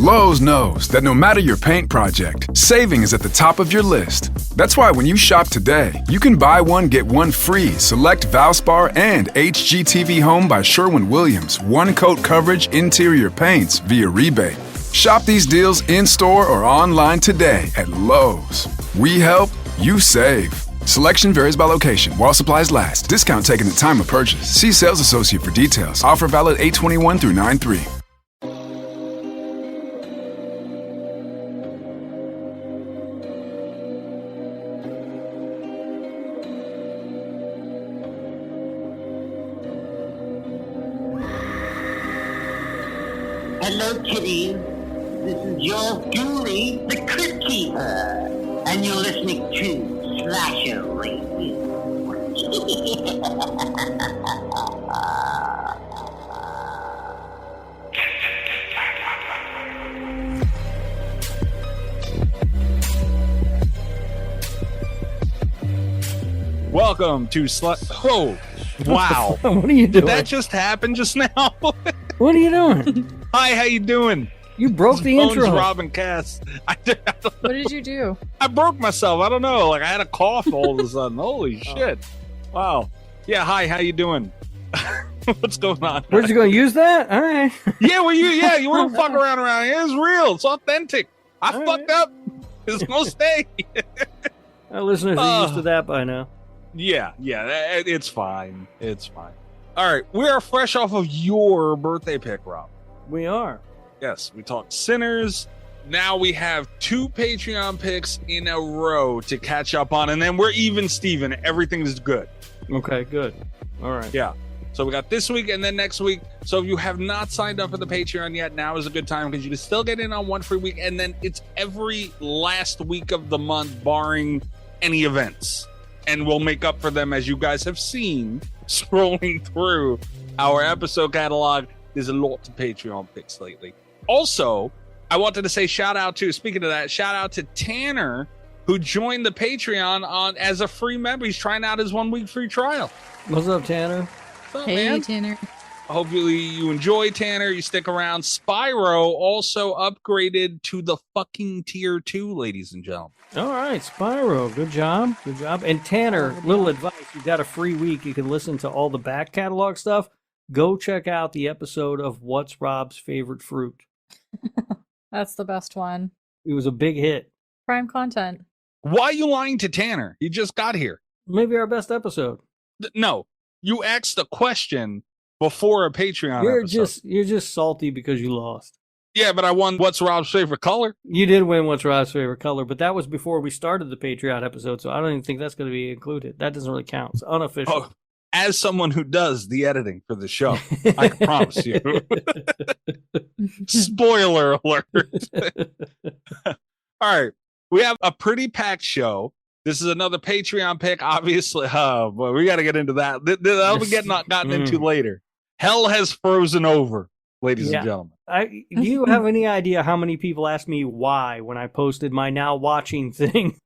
Lowe's knows that no matter your paint project, saving is at the top of your list. That's why when you shop today, you can buy one, get one free select Valspar and HGTV Home by Sherwin-Williams one-coat coverage interior paints via rebate. Shop these deals in-store or online today at Lowe's. We help, you save. Selection varies by location. While supplies last. Discount taken at time of purchase. See sales associate for details. Offer valid 8/21 through 9/3. Hello, kitties. This is your Julie, the Crypt Keeper, and you're listening to Slasher Radio. Welcome to Oh, wow. What are you doing? Did that just happen just now? What are you doing? Hi, how you doing? You broke the Bonez, intro. Rob and Cass. What did you do? I broke myself. I don't know. Like I had a cough all of a sudden. Holy shit. Wow. Yeah, hi, how you doing? What's going on? We're just going to use that? All right. Yeah, well, you wouldn't fuck around here. It's real. It's authentic. I All fucked right. up. It's gonna stay. Our listeners are used to that by now. Yeah, it's fine. It's fine. All right, we are fresh off of your birthday pick, Rob. We are. Yes, we talked Sinners. Now we have 2 Patreon picks in a row to catch up on, and then we're even, Steven. Everything is good. Okay, good. All right. Yeah. So we got this week and then next week. So if you have not signed up for the Patreon yet, now is a good time because you can still get in on one free week, and then it's every last week of the month, barring any events. And we'll make up for them, as you guys have seen, scrolling through our episode catalog. There's a lot of Patreon picks lately. Also, I wanted to say shout out to Tanner, who joined the Patreon as a free member. He's trying out his 1 week free trial. What's up, Tanner? What's up, Hey, man? Tanner. Hopefully you enjoy, Tanner. You stick around. Spyro also upgraded to the fucking tier 2, ladies and gentlemen. All right, Spyro. Good job. Good job. And Tanner, little advice. You got a free week. You can listen to all the back catalog stuff. Go check out the episode of What's Rob's Favorite Fruit. That's the best one. It was a big hit. Prime content. Why are you lying to Tanner? He just got here. Maybe our best episode. No, you asked a question before a Patreon episode. You're just salty because you lost. Yeah, but I won What's Rob's Favorite Color? You did win What's Rob's Favorite Color, but that was before we started the Patreon episode, so I don't even think that's going to be included. That doesn't really count. It's unofficial. Oh, as someone who does the editing for the show, I can promise you. Spoiler alert. All right. We have a pretty packed show. This is another Patreon pick, obviously. Oh, boy, we got to get into that. That'll be gotten into later. Hell has frozen over, ladies and gentlemen. Do you have any idea how many people asked me why when I posted my now watching thing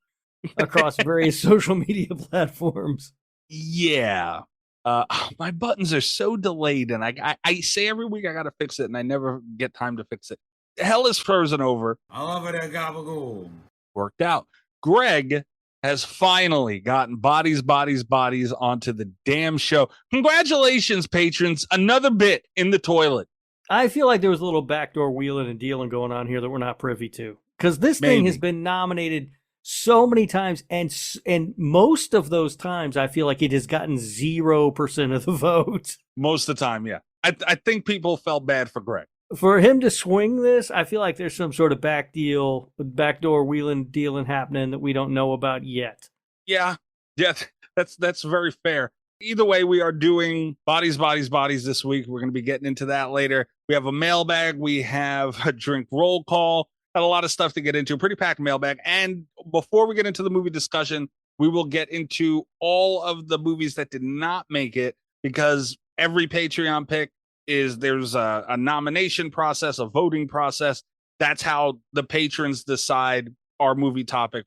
across various social media platforms? Yeah. My buttons are so delayed, and I say every week I got to fix it, and I never get time to fix it. Hell is frozen over. I love it at Gabagool. Worked out. Greg has finally gotten Bodies onto the damn show. Congratulations, patrons. Another bit in the toilet. I feel like there was a little backdoor wheeling and dealing going on here that we're not privy to. Because this thing has been nominated so many times, and most of those times I feel like it has gotten 0% of the vote. Most of the time, yeah. I think people felt bad for Greg. For him to swing this, I feel like there's some sort of backdoor wheeling dealing happening that we don't know about yet. Yeah, that's very fair. Either way, we are doing Bodies this week. We're going to be getting into that later. We have a mailbag. We have a drink roll call. Got a lot of stuff to get into. Pretty packed mailbag. And before we get into the movie discussion, we will get into all of the movies that did not make it, because every Patreon pick there's a nomination process, a voting process. That's how the patrons decide our movie topic.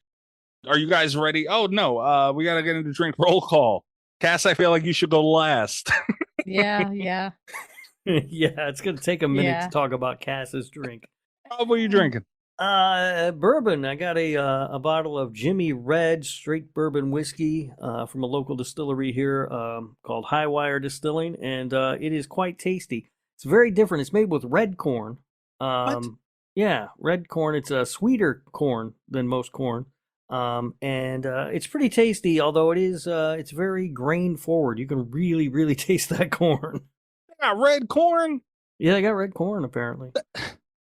Are you guys ready? Oh, no. We got to get into drink roll call. Cass, I feel like you should go last. Yeah. Yeah, it's going to take a minute to talk about Cass's drink. Rob, what are you drinking? Bourbon. I got a bottle of Jimmy Red straight bourbon whiskey from a local distillery here called Highwire Distilling, and it is quite tasty. It's very different. It's made with red corn. What? Yeah, red corn. It's a sweeter corn than most corn. And it's pretty tasty, although it's very grain forward. You can really, really taste that corn. They got red corn? Yeah, they got red corn apparently.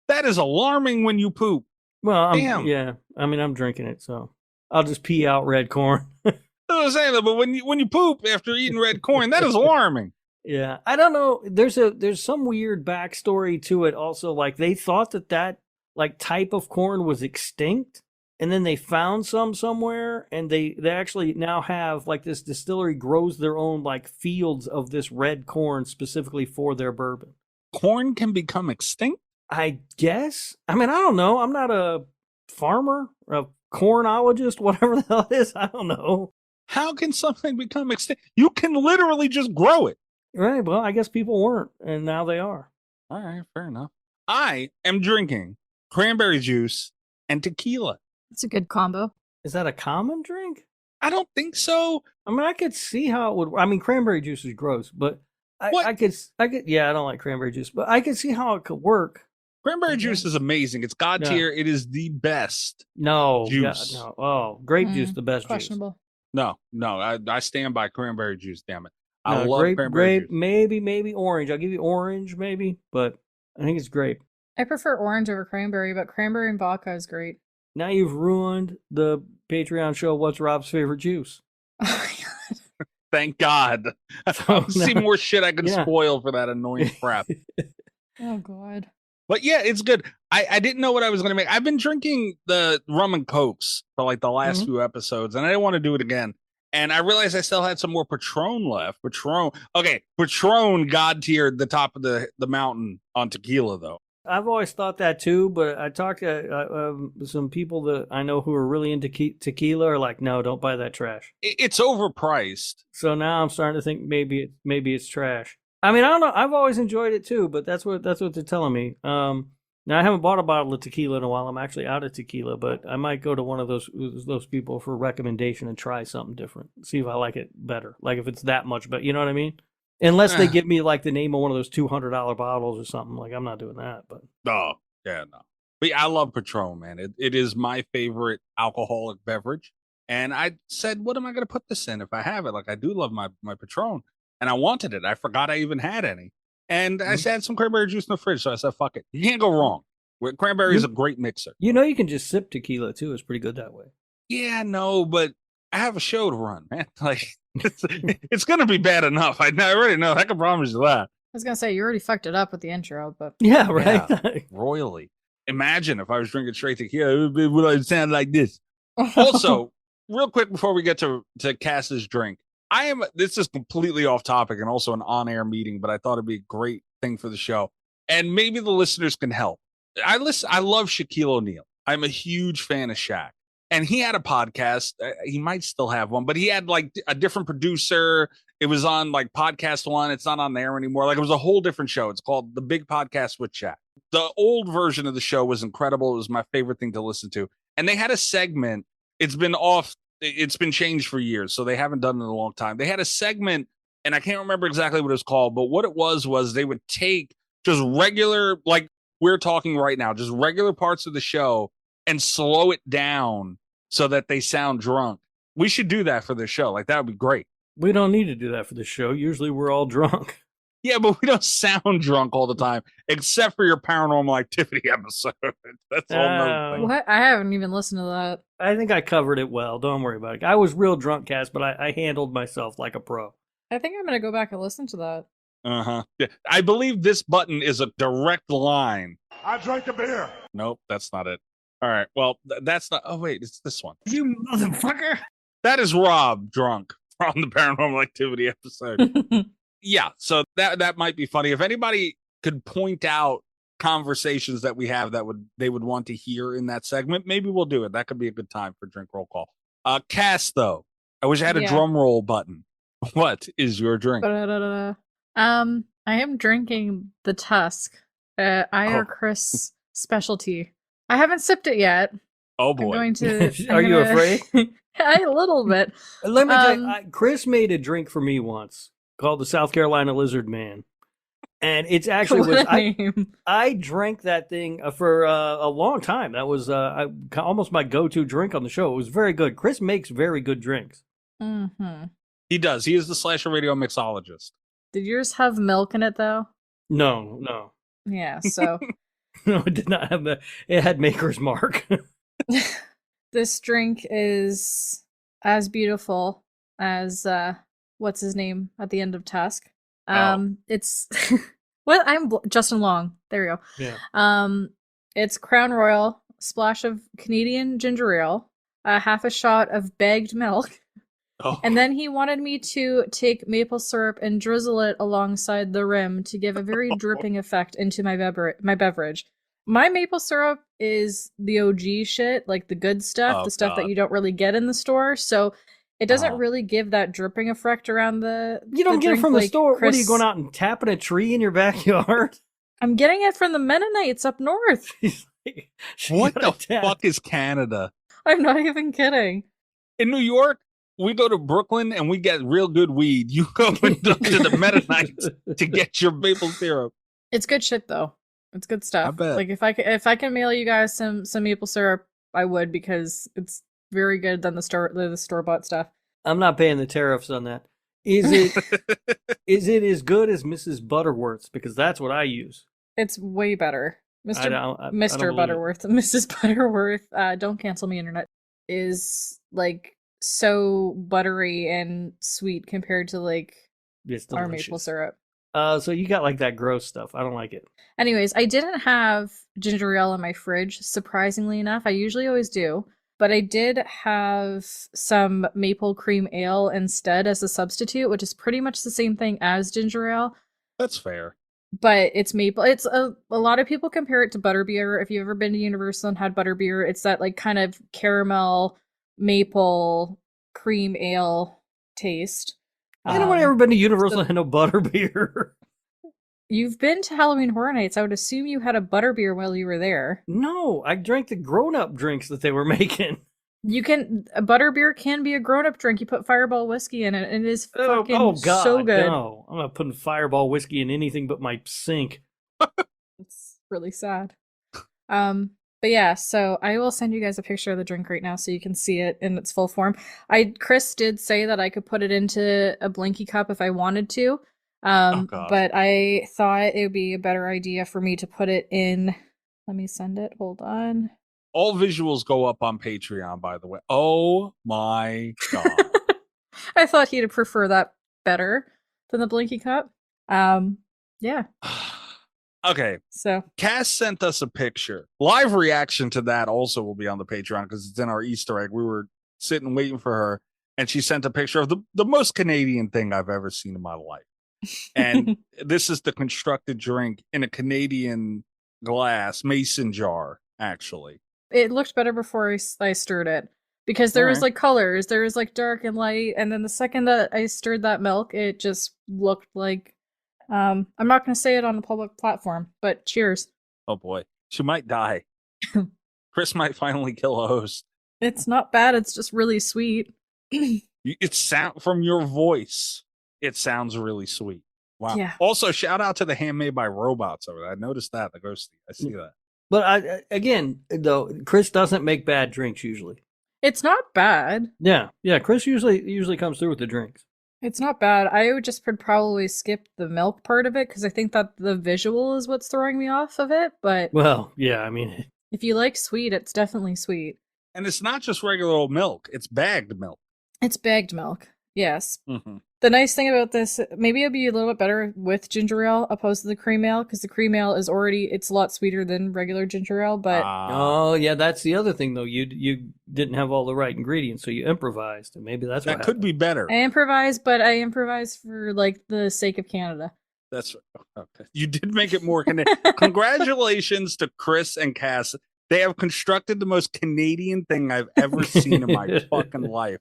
That is alarming when you poop. Well, Damn. Yeah. I mean, I'm drinking it, so I'll just pee out red corn. I was saying that, but when you poop after eating red corn, that is alarming. Yeah, I don't know. There's some weird backstory to it. Also, like they thought that like type of corn was extinct, and then they found some somewhere, and they actually now have like this distillery grows their own like fields of this red corn specifically for their bourbon. Corn can become extinct? I guess. I mean, I don't know. I'm not a farmer, a cornologist, whatever the hell it is. I don't know. How can something become extinct? You can literally just grow it. Right. Well, I guess people weren't, and now they are. All right, fair enough. I am drinking cranberry juice and tequila. It's a good combo. Is that a common drink? I don't think so. I mean, I could see how it would. I mean, cranberry juice is gross, but I could. Yeah, I don't like cranberry juice, but I could see how it could work. Cranberry juice is amazing. It's God tier. It is the best. No juice. No. Oh, grape juice, the best Questionable. No. I stand by cranberry juice. Damn it. I love grape, cranberry juice. Maybe orange. I'll give you orange, maybe, but I think it's grape. I prefer orange over cranberry, but cranberry and vodka is great. Now you've ruined the Patreon show. What's Rob's favorite juice? Oh my god. Thank God. I see more shit I could spoil for that annoying crap. Oh god. But yeah, it's good. I didn't know what I was going to make. I've been drinking the rum and cokes for like the last few episodes, and I didn't want to do it again. And I realized I still had some more Patron left. Patron God tiered the top of the mountain on tequila, though. I've always thought that too, but I talked to some people that I know who are really into tequila are like, no, don't buy that trash. It's overpriced. So now I'm starting to think maybe it's trash. I mean, I don't know. I've always enjoyed it too, but that's what they're telling me. Now I haven't bought a bottle of tequila in a while. I'm actually out of tequila, but I might go to one of those people for recommendation and try something different. See if I like it better. Like if it's that much better, you know what I mean? Unless they give me like the name of one of those $200 bottles or something. Like I'm not doing that. But no. But yeah, I love Patron, man. It is my favorite alcoholic beverage. And I said, what am I going to put this in if I have it? Like I do love my Patron, and I wanted it. I forgot I even had any. And I had some cranberry juice in the fridge, so I said, fuck it. You can't go wrong. Cranberry is a great mixer. You know you can just sip tequila, too. It's pretty good that way. Yeah, no, but I have a show to run, man. Like, it's going to be bad enough. I already know. I can promise you that. I was going to say, you already fucked it up with the intro, but... Yeah, right? Yeah, royally. Imagine if I was drinking straight tequila, it would sound like this. Also, real quick before we get to Cass's drink, this is completely off topic and also an on-air meeting, but I thought it'd be a great thing for the show. And maybe the listeners can help. I love Shaquille O'Neal. I'm a huge fan of Shaq. And he had a podcast. He might still have one, but he had like a different producer. It was on like Podcast One. It's not on there anymore. Like it was a whole different show. It's called The Big Podcast with Shaq. The old version of the show was incredible. It was my favorite thing to listen to. And they had a segment. It's been changed for years, so they haven't done it in a long time. They had a segment, and I can't remember exactly what it was called, but what it was they would take just regular, like we're talking right now, just regular parts of the show and slow it down so that they sound drunk. We should do that for the show. Like, that would be great. We don't need to do that for the show. Usually we're all drunk. Yeah, but we don't sound drunk all the time, except for your Paranormal Activity episode. That's all another thing. What? I haven't even listened to that. I think I covered it well. Don't worry about it. I was real drunk, Cass, but I handled myself like a pro. I think I'm going to go back and listen to that. Uh-huh. Yeah. I believe this button is a direct line. I drank a beer. Nope, that's not it. All right, well, that's not... Oh, wait, it's this one. You motherfucker! That is Rob drunk from the Paranormal Activity episode. Yeah, so that might be funny. If anybody could point out conversations that we have that they would want to hear in that segment, maybe we'll do it. That could be a good time for Drink Roll Call. Cass, though, I wish I had a drum roll button. What is your drink? I am drinking the Tusk, Chris specialty. I haven't sipped it yet. Oh boy. I'm going to. Are you afraid? A little bit. Let me tell you, Chris made a drink for me once called the South Carolina Lizard Man. And it's actually I drank that thing for a long time. That was almost my go-to drink on the show. It was very good. Chris makes very good drinks. Mm-hmm. He does. He is the Slasher Radio mixologist. Did yours have milk in it though? No. Yeah. So no, it did not have that. It had Maker's Mark. This drink is as beautiful as what's his name at the end of Tusk. It's what Justin Long. There we go. Yeah. It's Crown Royal, splash of Canadian ginger ale, half a shot of bagged milk, and then he wanted me to take maple syrup and drizzle it alongside the rim to give a very dripping effect into my beverage. My maple syrup is the OG shit, like the good stuff, the stuff that you don't really get in the store. So. It doesn't really give that dripping effect around the. You don't get it from the store. Chris... What are you going out and tapping a tree in your backyard? I'm getting it from the Mennonites up north. What the fuck is Canada? I'm not even kidding. In New York, we go to Brooklyn and we get real good weed. You go to the Mennonites to get your maple syrup. It's good shit though. It's good stuff. I bet. Like if I can mail you guys some maple syrup, I would because it's very good than the store bought stuff. I'm not paying the tariffs on that. Is it as good as Mrs. Butterworth's? Because that's what I use. It's way better. Mr. Butterworth, Mrs. Butterworth, don't cancel me, internet, is like so buttery and sweet compared to like our maple syrup. So you got like that gross stuff. I don't like it. Anyways, I didn't have ginger ale in my fridge, surprisingly enough. I usually always do. But I did have some maple cream ale instead as a substitute, which is pretty much the same thing as ginger ale. That's fair. But it's maple. It's a lot of people compare it to butterbeer. If you've ever been to Universal and had butterbeer, it's that like kind of caramel maple cream ale taste. Anyone ever been to Universal and had no butterbeer? You've been to Halloween Horror Nights. I would assume you had a butterbeer while you were there. No, I drank the grown-up drinks that they were making. A butterbeer can be a grown-up drink. You put Fireball whiskey in it, and it is fucking so good. No, I'm not putting Fireball whiskey in anything but my sink. It's really sad. But yeah, so I will send you guys a picture of the drink right now so you can see it in its full form. Chris did say that I could put it into a blinky cup if I wanted to. But I thought it would be a better idea for me to put it in. Let me send it. Hold on. All visuals go up on Patreon, by the way. Oh my god. I thought he'd prefer that better than the blinky cup. Yeah. Okay. So Cass sent us a picture. Live reaction to that also will be on the Patreon because it's in our Easter egg. We were sitting waiting for her, and she sent a picture of the most Canadian thing I've ever seen in my life. And this is the constructed drink in a Canadian glass mason jar, actually. It looked better before I stirred it because there was like colors. There was like dark and light. And then the second that I stirred that milk, it just looked like, I'm not going to say it on a public platform, but cheers. Oh boy. She might die. Chris might finally kill a host. It's not bad. It's just really sweet. It sound from your voice. It sounds really sweet. Wow. Yeah. Also, shout out to the Handmade by Robots over there. I noticed that, the Ghosty. I see that. But again, though, Chris doesn't make bad drinks usually. It's not bad. Yeah. Chris usually comes through with the drinks. It's not bad. I would probably skip the milk part of it because I think that the visual is what's throwing me off of it. But well, yeah, I mean, if you like sweet, it's definitely sweet. And it's not just regular old milk; it's bagged milk. It's bagged milk. Yes. Mm-hmm. The nice thing about this, maybe it'll be a little bit better with ginger ale opposed to the cream ale, because the cream ale is it's a lot sweeter than regular ginger ale, but... Oh, yeah, that's the other thing, though. You didn't have all the right ingredients, so you improvised, and maybe that's that could be better. I improvised, but I improvised for, like, the sake of Canada. That's okay. You did make it more Congratulations to Chris and Cass. They have constructed the most Canadian thing I've ever seen in my fucking life.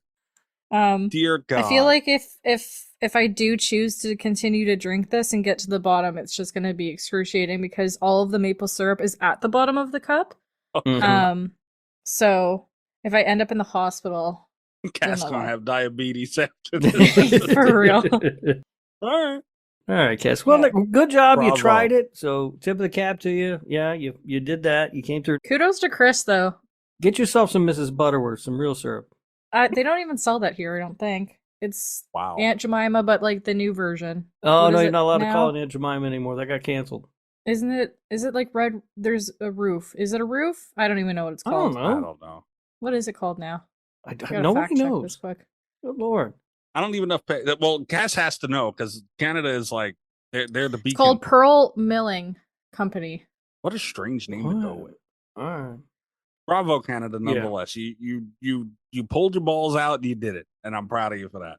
Dear God. I feel like if if I do choose to continue to drink this and get to the bottom, it's just going to be excruciating because all of the maple syrup is at the bottom of the cup. So if I end up in the hospital, Cass gonna have diabetes after this. For real. All right, Cass. Well, good job. Bravo. You tried it. So tip of the cap to you. Yeah, you did that. You came through. Kudos to Chris, though. Get yourself some Mrs. Butterworth, some real syrup. They don't even sell that here, I don't think. It's Aunt Jemima, but like the new version. Oh, no, you're not allowed to call it Aunt Jemima anymore. That got canceled. Isn't it? Is it like red? There's a roof. Is it a roof? I don't even know what it's called. I don't know. What is it called now? Nobody knows. This quick. Good Lord. I don't even know if... Well, Cass has to know because Canada is like... They're the beacon. It's called Pearl Milling Company. What a strange name to go with. All right. Bravo, Canada, nonetheless. Yeah. You pulled your balls out and you did it. And I'm proud of you for that.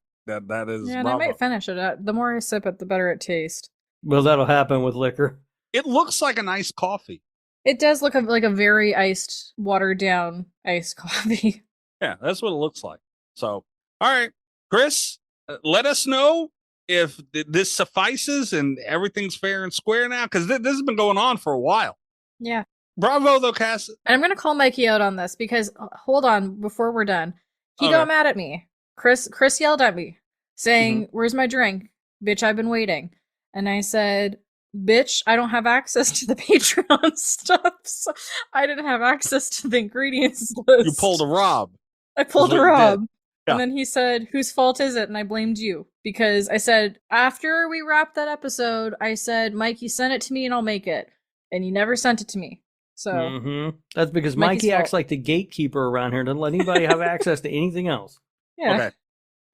That is Yeah, and bravo. I might finish it. The more I sip it, the better it tastes. Well, that'll happen with liquor. It looks like an iced coffee. It does look like a very iced, watered down iced coffee. Yeah, that's what it looks like. So, all right, Chris, let us know if this suffices and everything's fair and square now, because this has been going on for a while. Yeah. Bravo, though, Cass. And I'm going to call Mikey out on this because, hold on, before we're done. He got mad at me. Chris yelled at me, saying, Where's my drink? Bitch, I've been waiting. And I said, bitch, I don't have access to the Patreon stuff, so I didn't have access to the ingredients list. You pulled a Rob. I pulled a Rob. Yeah. And then he said, whose fault is it? And I blamed you. Because I said, after we wrapped that episode, I said, Mikey, send it to me and I'll make it. And you never sent it to me. So that's because Mikey acts like the gatekeeper around here. Doesn't let anybody have access to anything else. Yeah. Okay.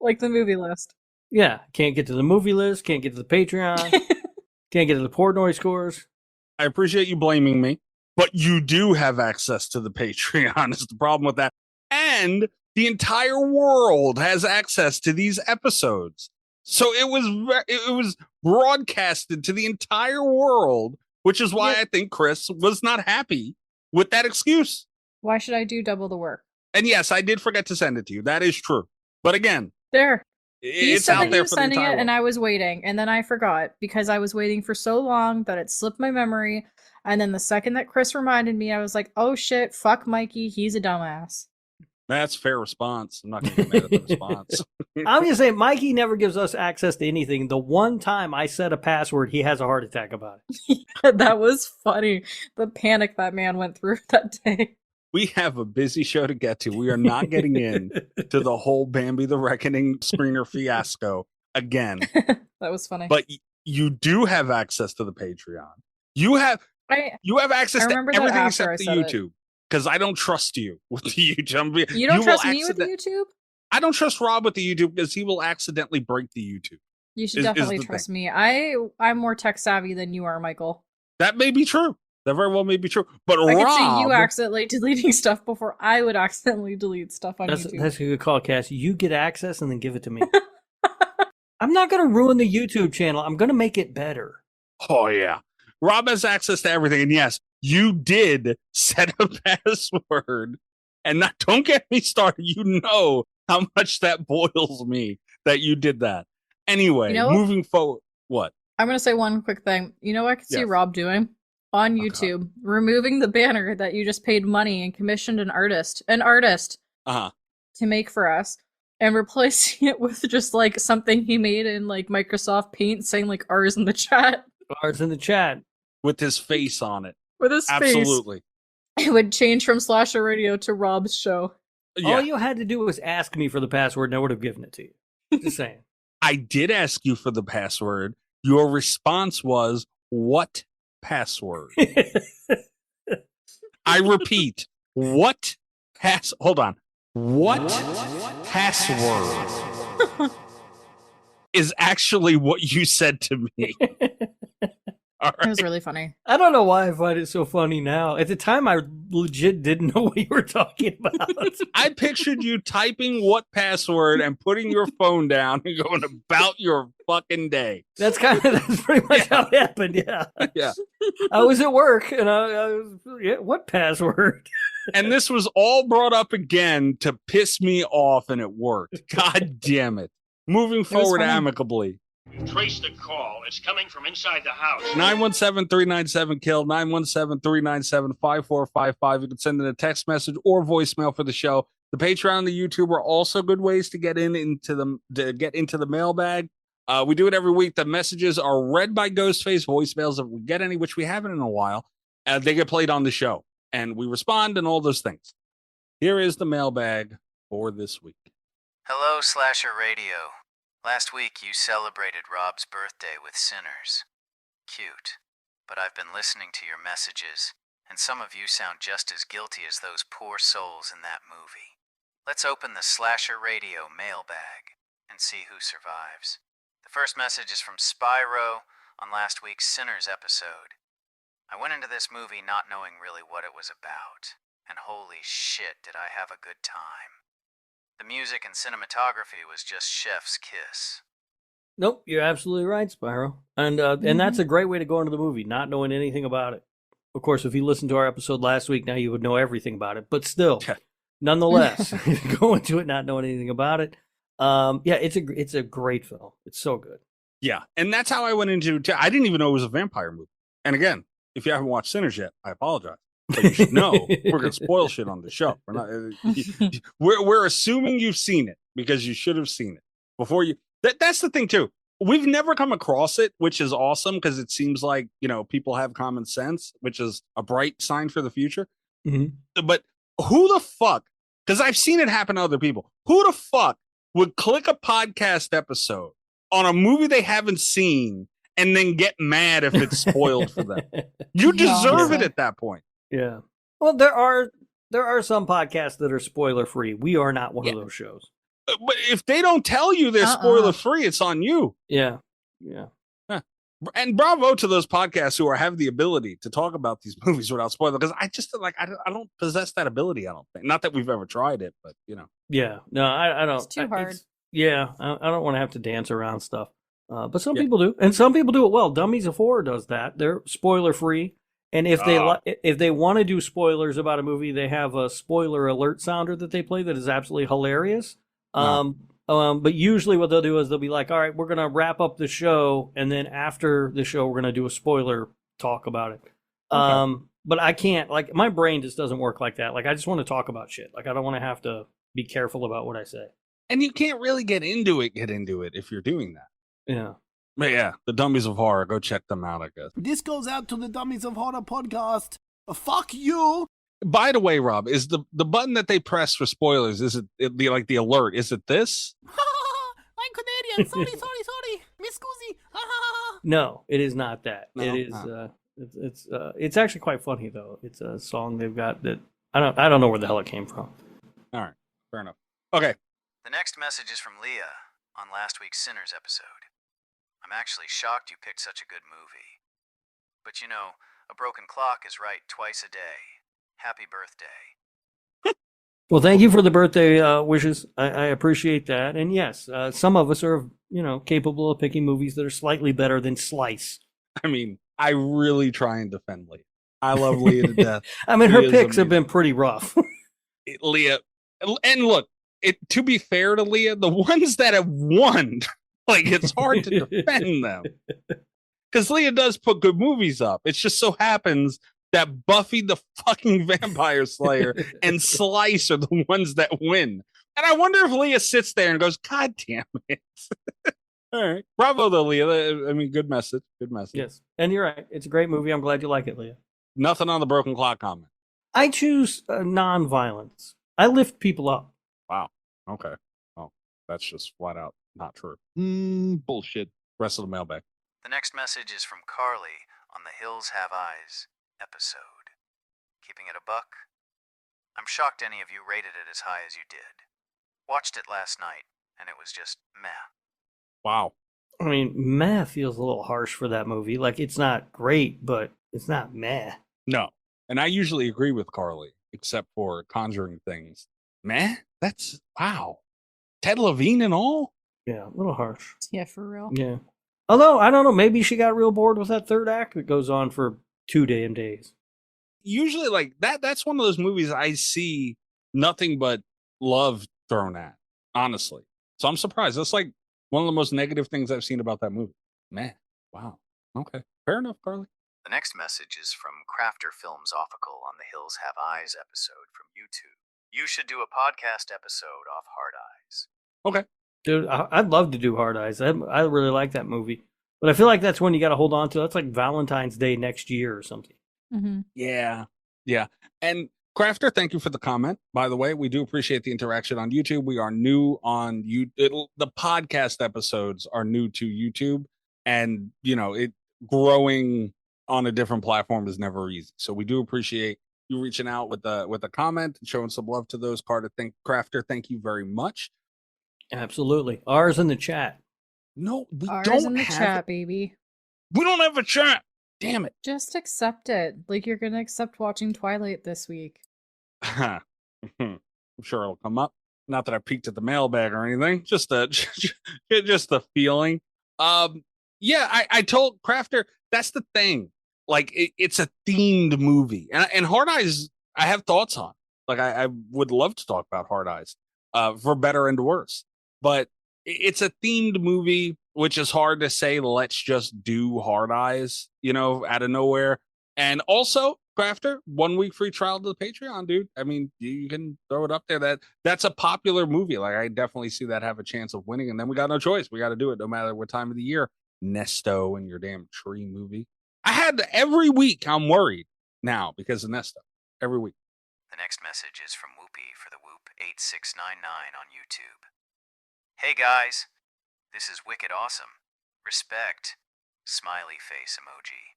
Like the movie list. Yeah. Can't get to the movie list. Can't get to the Patreon. Can't get to the Portnoy scores. I appreciate you blaming me, but you do have access to the Patreon is the problem with that. And the entire world has access to these episodes. So it was broadcasted to the entire world, which is why I think Chris was not happy with that excuse. Why should I do double the work? And yes, I did forget to send it to you. That is true. But again, it's out there for the entire world. And I was waiting, and then I forgot because I was waiting for so long that it slipped my memory. And then the second that Chris reminded me, I was like, oh shit, fuck Mikey, he's a dumbass. That's a fair response. I'm not going to get mad at the response. I'm just saying, Mikey never gives us access to anything. The one time I set a password, he has a heart attack about it. That was funny. The panic that man went through that day. We have a busy show to get to. We are not getting in to the whole Bambi the Reckoning screener fiasco again. That was funny. But you do have access to the Patreon. You have access to everything except the YouTube. Because I don't trust you with the YouTube. You don't trust me with the YouTube? I don't trust Rob with the YouTube because he will accidentally break the YouTube. You should definitely trust me. I'm more tech savvy than you are, Michael. That may be true. That very well may be true. But I Rob, could see you accidentally deleting stuff before I would accidentally delete stuff on YouTube. That's a good call, Cass. You get access and then give it to me. I'm not going to ruin the YouTube channel. I'm going to make it better. Oh, yeah. Rob has access to everything. And yes, you did set a password. And don't get me started. You know how much that boils me that you did that. Anyway, moving forward. What? I'm going to say one quick thing. You know what I could see Rob doing? On YouTube, removing the banner that you just paid money and commissioned an artist to make for us, and replacing it with just like something he made in like Microsoft Paint saying like R's in the chat. R's in the chat. With his face on it. With his face. Absolutely. It would change from Slasher Radio to Rob's show. Yeah. All you had to do was ask me for the password and I would have given it to you. Just saying. I did ask you for the password. Your response was, what password? I repeat, what password is actually what you said to me. All right. It was really funny. I don't know why I find it so funny now. At the time, I legit didn't know what you were talking about. I pictured you typing what password and putting your phone down and going about your fucking day. That's pretty much how it happened. Yeah. Yeah. I was at work and I was, what password? And this was all brought up again to piss me off, and it worked. God damn it. moving forward amicably. Trace the call. It's coming from inside the house. 917-397-KILL, 917-397-5455. You can send in a text message or voicemail for the show. The Patreon and the YouTube are also good ways to get into the mailbag. We do it every week. The messages are read by Ghostface, voicemails if we get any, which we haven't in a while. They get played on the show, and we respond and all those things. Here is the mailbag for this week. Hello, Slasher Radio. Last week you celebrated Rob's birthday with Sinners. Cute. But I've been listening to your messages, and some of you sound just as guilty as those poor souls in that movie. Let's open the Slasher Radio mailbag and see who survives. The first message is from Spyro on last week's Sinners episode. I went into this movie not knowing really what it was about, and holy shit did I have a good time. The music and cinematography was just chef's kiss. Nope, you're absolutely right, Spyro. And that's a great way to go into the movie, not knowing anything about it. Of course, if you listened to our episode last week, now you would know everything about it. But still, nonetheless, go into it not knowing anything about it. It's a great film. It's so good. Yeah, and that's how I went into it. I didn't even know it was a vampire movie. And again, if you haven't watched Sinners yet, I apologize. But you should know we're going to spoil shit on the show. We're assuming you've seen it because you should have seen it before you. That's the thing too. We've never come across it, which is awesome because it seems like people have common sense, which is a bright sign for the future. Mm-hmm. But who the fuck? Because I've seen it happen to other people. Who the fuck would click a podcast episode on a movie they haven't seen and then get mad if it's spoiled for them? You deserve it at that point. Yeah. Well, there are some podcasts that are spoiler free. We are not one of those shows. But if they don't tell you they're spoiler free, it's on you. Yeah. And bravo to those podcasts who have the ability to talk about these movies without spoiler. Because I just I don't possess that ability. I don't think. Not that we've ever tried it, but Yeah. No, I don't. It's too hard. I don't want to have to dance around stuff. But some people do, and some people do it well. Dummies of Horror does that. They're spoiler free. And if they want to do spoilers about a movie, they have a spoiler alert sounder that they play that is absolutely hilarious. But usually what they'll do is they'll be like, all right, we're going to wrap up the show. And then after the show, we're going to do a spoiler talk about it. Okay. But I can't, my brain just doesn't work like that. I just want to talk about shit. I don't want to have to be careful about what I say. And you can't really get into it if you're doing that. Yeah. But yeah, the Dummies of Horror, go check them out, I guess. This goes out to the Dummies of Horror podcast. Fuck you. By the way, Rob, is the button that they press for spoilers, is it the alert? Is it this? I'm Canadian. Sorry. Miss Goosey. No, it is not that. No, it is it's actually quite funny though. It's a song they've got that I don't know where the hell it came from. All right, fair enough. Okay. The next message is from Leah on last week's Sinners episode. I'm actually shocked you picked such a good movie. But a broken clock is right twice a day. Happy birthday. Well, thank you for the birthday wishes. I appreciate that. And yes, some of us are, capable of picking movies that are slightly better than Slice. I mean, I really try and defend Leah. I love Leah to death. I mean, her picks have been pretty rough. Leah, and look, to be fair to Leah, the ones that have won, it's hard to defend them. Because Leah does put good movies up. It just so happens that Buffy the fucking Vampire Slayer and Slice are the ones that win. And I wonder if Leah sits there and goes, God damn it. All right. Bravo, though, Leah. I mean, good message. Good message. Yes. And you're right. It's a great movie. I'm glad you like it, Leah. Nothing on the broken clock comment. I choose non-violence. I lift people up. Wow. Okay. Oh, that's just flat out not true. Bullshit. Rest of the mailbag. The next message is from Carly on the Hills Have Eyes episode. Keeping it a buck? I'm shocked any of you rated it as high as you did. Watched it last night, and it was just meh. Wow. I mean, meh feels a little harsh for that movie. It's not great, but it's not meh. No. And I usually agree with Carly, except for Conjuring things. Meh? That's, wow. Ted Levine and all? Yeah, a little harsh. Yeah, for real. Yeah. Although, I don't know, maybe she got real bored with that third act that goes on for 2 damn days. Usually, that's one of those movies I see nothing but love thrown at, honestly. So I'm surprised. That's One of the most negative things I've seen about that movie. Man, wow. Okay, fair enough, Carly. The next message is from Crafter Films Offical on the Hills Have Eyes episode from YouTube. You should do a podcast episode off Hard Eyes. Okay. Dude, I'd love to do Hard Eyes. I really like that movie. But I feel like that's one you got to hold on to. That's like Valentine's Day next year or something. Mm-hmm. Yeah. And Crafter, thank you for the comment. By the way, we do appreciate the interaction on YouTube. We are new on YouTube. The podcast episodes are new to YouTube, and it growing on a different platform is never easy. So we do appreciate you reaching out with a comment and showing some love to those. Crafter, thank you very much. Absolutely. Ours in the chat. No, we Ours don't in the have chat, baby. We don't have a chat. Damn it. Just accept it. Like you're gonna accept watching Twilight this week. I'm sure it'll come up. Not that I peeked at the mailbag or anything. Just the feeling. I told Crafter that's the thing. Like it's a themed movie, and Hard Eyes I have thoughts on. Like I would love to talk about Hard Eyes, for better and worse. But it's a themed movie, which is hard to say. Let's just do Hard Eyes, out of nowhere. And also, Crafter, 1 week free trial to the Patreon, dude. I mean, you can throw it up there. That's a popular movie. Like I definitely see that have a chance of winning. And then we got no choice. We got to do it no matter what time of the year. Nesto and your damn tree movie. I had every week. I'm worried now because of Nesto. Every week. The next message is from Whoopie for the Whoop 8699 on YouTube. Hey guys, this is wicked awesome. Respect. Smiley face emoji.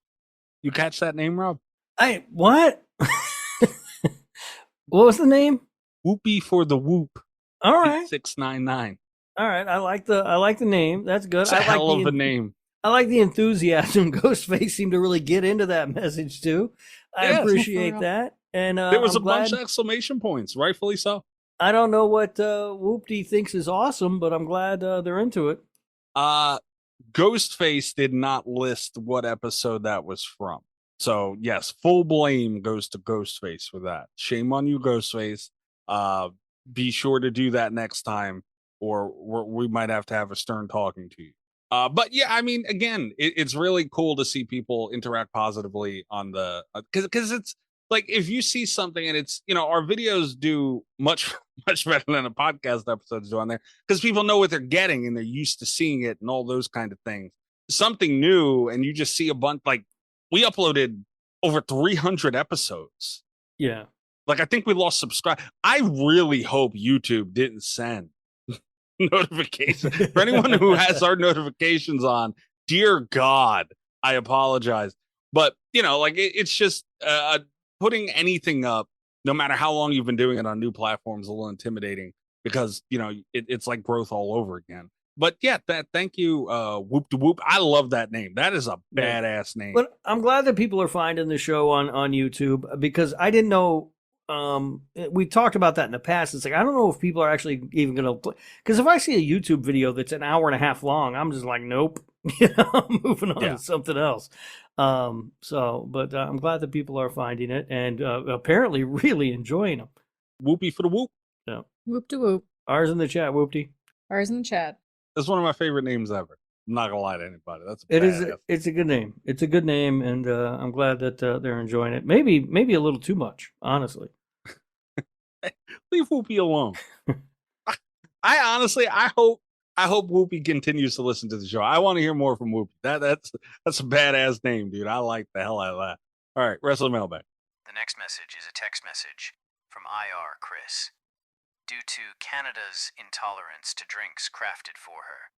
You catch that name, Rob? What? What was the name? Whoopie for the Whoop. All right. 8699. All right. I like the name. That's good. It's a hell of a name. I like the enthusiasm. Ghostface seemed to really get into that message too. I appreciate that. And there was a bunch of exclamation points, rightfully so. I don't know what Whoopty thinks is awesome, but I'm glad they're into it. Ghostface did not list what episode that was from. So, yes, full blame goes to Ghostface for that. Shame on you, Ghostface. Be sure to do that next time, or we might have to have a stern talking to you. But yeah, I mean, again, it's really cool to see people interact positively on the because it's like if you see something and it's our videos do much better than a podcast episodes do on there because people know what they're getting and they're used to seeing it and all those kind of things. Something new and you just see a bunch like we uploaded over 300 episodes. Yeah, like I think we lost subscribe. I really hope YouTube didn't send notification for anyone who has our notifications on. Dear God, I apologize, but like it's just putting anything up, no matter how long you've been doing it on new platforms, a little intimidating because it's like growth all over again. But yeah, thank you, Whoop to Whoop. I love that name. That is a badass name. But I'm glad that people are finding the show on YouTube because I didn't know. We talked about that in the past. It's like I don't know if people are actually even going to play because if I see a YouTube video that's an hour and a half long, I'm just like, nope, I'm moving on to something else. But I'm glad that people are finding it and apparently really enjoying them. Whoopie for the Whoop. Yeah. Whoop to whoop. Ours in the chat, Whoopty. Ours in the chat. That's one of my favorite names ever. I'm not gonna lie to anybody. It's a good name. It's a good name, and I'm glad that they're enjoying it. Maybe a little too much, honestly. Leave Whoopie alone. I honestly, I hope Whoopie continues to listen to the show. I want to hear more from Whoopie. That's a badass name, dude. I like the hell out of that. All right, rest of the mailbag. The next message is a text message from IR Chris. Due to Canada's intolerance to drinks crafted for her,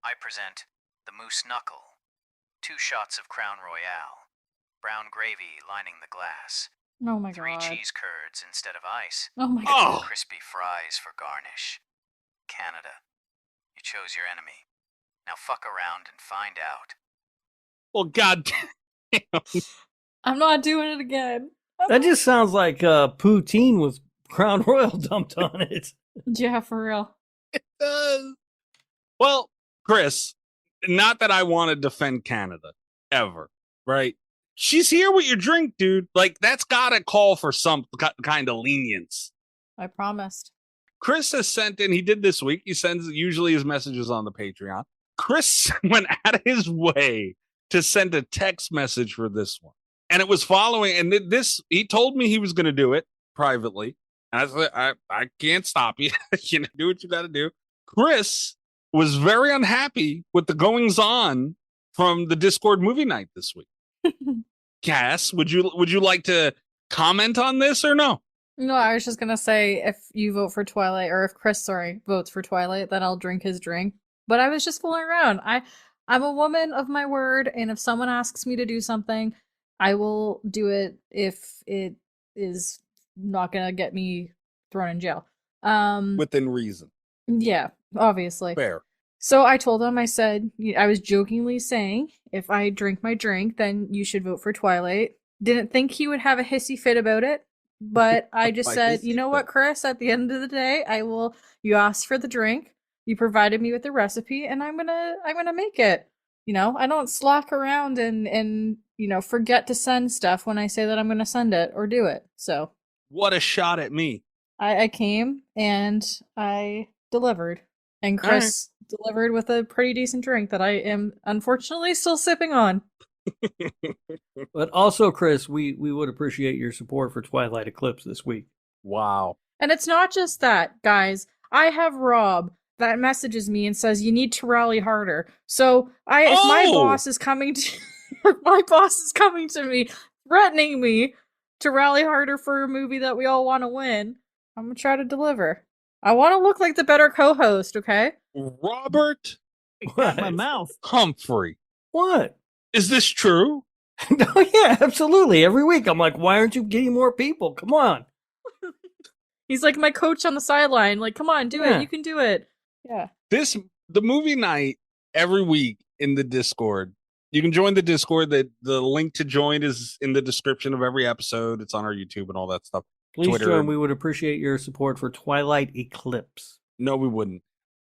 I present the Moose Knuckle, 2 shots of Crown Royale, brown gravy lining the glass, Oh my 3 god. cheese curds instead of ice, Oh my god. crispy fries for garnish. Canada, you chose your enemy. Now fuck around and find out. Well, god damn. I'm not doing it again. That just sounds like poutine with Crown Royal dumped on it. Yeah, for real. It does. Well, Chris, not that I want to defend Canada ever, right? She's here with your drink, dude. Like that's gotta call for some kind of lenience. I promised. Chris has sent in, he did this week. He sends usually his messages on the Patreon. Chris went out of his way to send a text message for this one. And it was following, and he told me he was going to do it privately. And I said, I can't stop you. Do what you got to do. Chris was very unhappy with the goings on from the Discord movie night this week. Cass, would you like to comment on this or no? No, I was just gonna say if you vote for Twilight, or if Chris, votes for Twilight, then I'll drink his drink. But I was just fooling around. I'm a woman of my word, and if someone asks me to do something, I will do it if it is not gonna get me thrown in jail. Within reason. Yeah, obviously. Fair. So I told him, I said, I was jokingly saying, if I drink my drink, then you should vote for Twilight. Didn't think he would have a hissy fit about it. But I just said, you know what, Chris, at the end of the day, you asked for the drink, you provided me with the recipe, and I'm gonna make it. I don't slack around and forget to send stuff when I say that I'm gonna send it or do it. So what a shot at me. I came and I delivered. And Chris delivered with a pretty decent drink that I am unfortunately still sipping on. But also, Chris, we would appreciate your support for Twilight Eclipse this week. Wow. And it's not just that, guys. I have Rob that messages me and says you need to rally harder. So if my boss is coming to me threatening me to rally harder for a movie that we all want to win, I'm gonna try to deliver. I want to look like the better co-host, okay? Robert my mouth. Humphrey. What? Is this true? Oh, yeah, absolutely. Every week I'm like, why aren't you getting more people? Come on. He's like my coach on the sideline. Like, come on, do it. You can do it. Yeah. The movie night every week in the Discord. You can join the Discord. The link to join is in the description of every episode. It's on our YouTube and all that stuff. Please Twitter. join. We would appreciate your support for Twilight Eclipse. No, we wouldn't.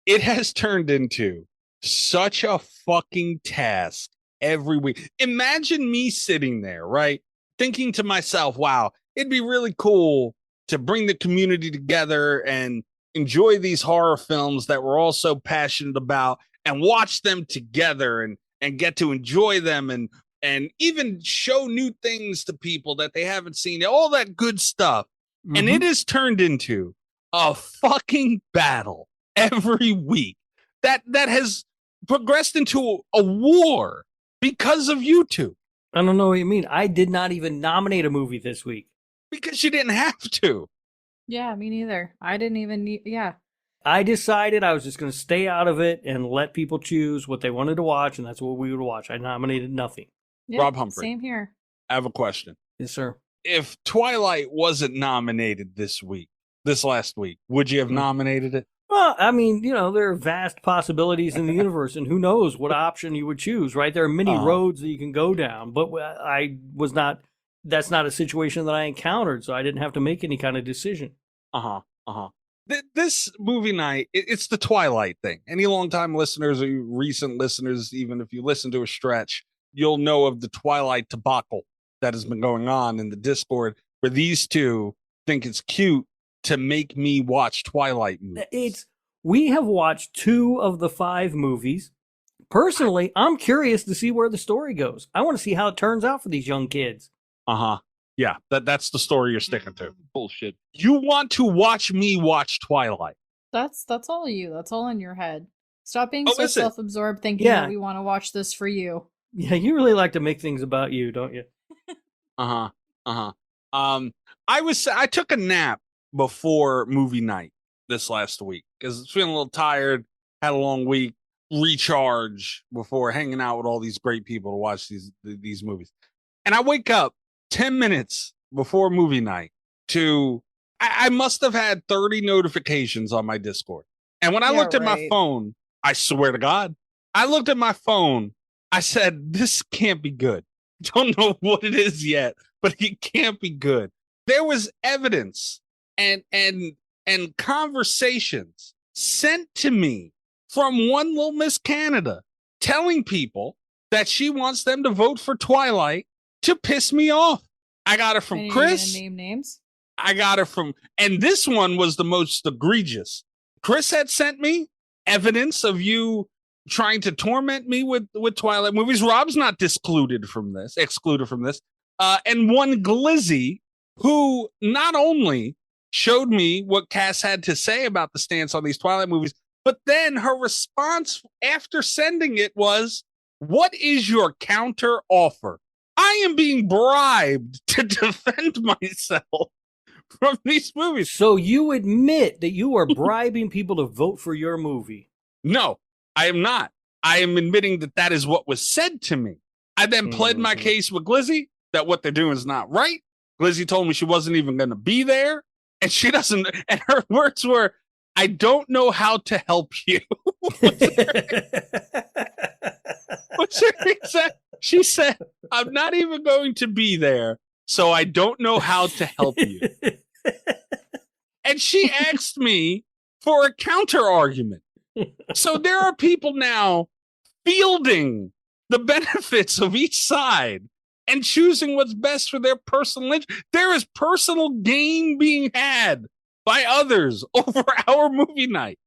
It has turned into such a fucking task every week. Imagine me sitting there, right? Thinking to myself, wow, it'd be really cool to bring the community together and enjoy these horror films that we're all so passionate about and watch them together and get to enjoy them and even show new things to people that they haven't seen, all that good stuff. Mm-hmm. And it has turned into a fucking battle every week that has progressed into a war because of YouTube. I don't know what you mean. I did not even nominate a movie this week. Because you didn't have to. Yeah, me neither. I didn't even need, I decided I was just going to stay out of it and let people choose what they wanted to watch, and that's what we would watch. I nominated nothing. Yep, Rob Humphrey. Same here. I have a question. Yes, sir. If Twilight wasn't nominated this last week, would you have nominated it? Well, I mean, there are vast possibilities in the universe, and who knows what option you would choose, right? There are many roads that you can go down, but that's not a situation that I encountered, so I didn't have to make any kind of decision. This movie night, it's the Twilight thing. Any longtime listeners or recent listeners, even if you listen to a stretch, you'll know of the Twilight debacle that has been going on in the Discord, where these two think it's cute to make me watch Twilight movies. We have watched 2 of the 5 movies. Personally, I'm curious to see where the story goes. I want to see how it turns out for these young kids. Yeah, that's the story you're sticking to. Bullshit. You want to watch me watch Twilight. That's all you. That's all in your head. Stop being so self-absorbed thinking that we want to watch this for you. Yeah, you really like to make things about you, don't you? I took a nap before movie night this last week because I was feeling a little tired, had a long week, recharge before hanging out with all these great people to watch these movies. And I wake up 10 minutes before movie night I must have had 30 notifications on my Discord. And when I looked at my phone, I swear to God, I looked at my phone. I said, this can't be good. Don't know what it is yet, but it can't be good. There was evidence and conversations sent to me from one little Miss Canada telling people that she wants them to vote for Twilight to piss me off. I got it from Chris. Name names? I got it from, and this one was the most egregious. Chris had sent me evidence of you trying to torment me with Twilight movies. Rob's not excluded from this. And one Glizzy, who not only showed me what Cass had to say about the stance on these Twilight movies, but then her response after sending it was, "What is your counter offer?" I am being bribed to defend myself from these movies. So you admit that you are bribing people to vote for your movie? No, I am not. I am admitting that is what was said to me. I then pled my case with Glizzy that what they're doing is not right. Glizzy told me she wasn't even going to be there. And she doesn't, and her words were, "I don't know how to help you." She said, "I'm not even going to be there, so I don't know how to help you." And she asked me for a counter argument. So there are people now fielding the benefits of each side and choosing what's best for their personal interest. There is personal gain being had by others over our movie night.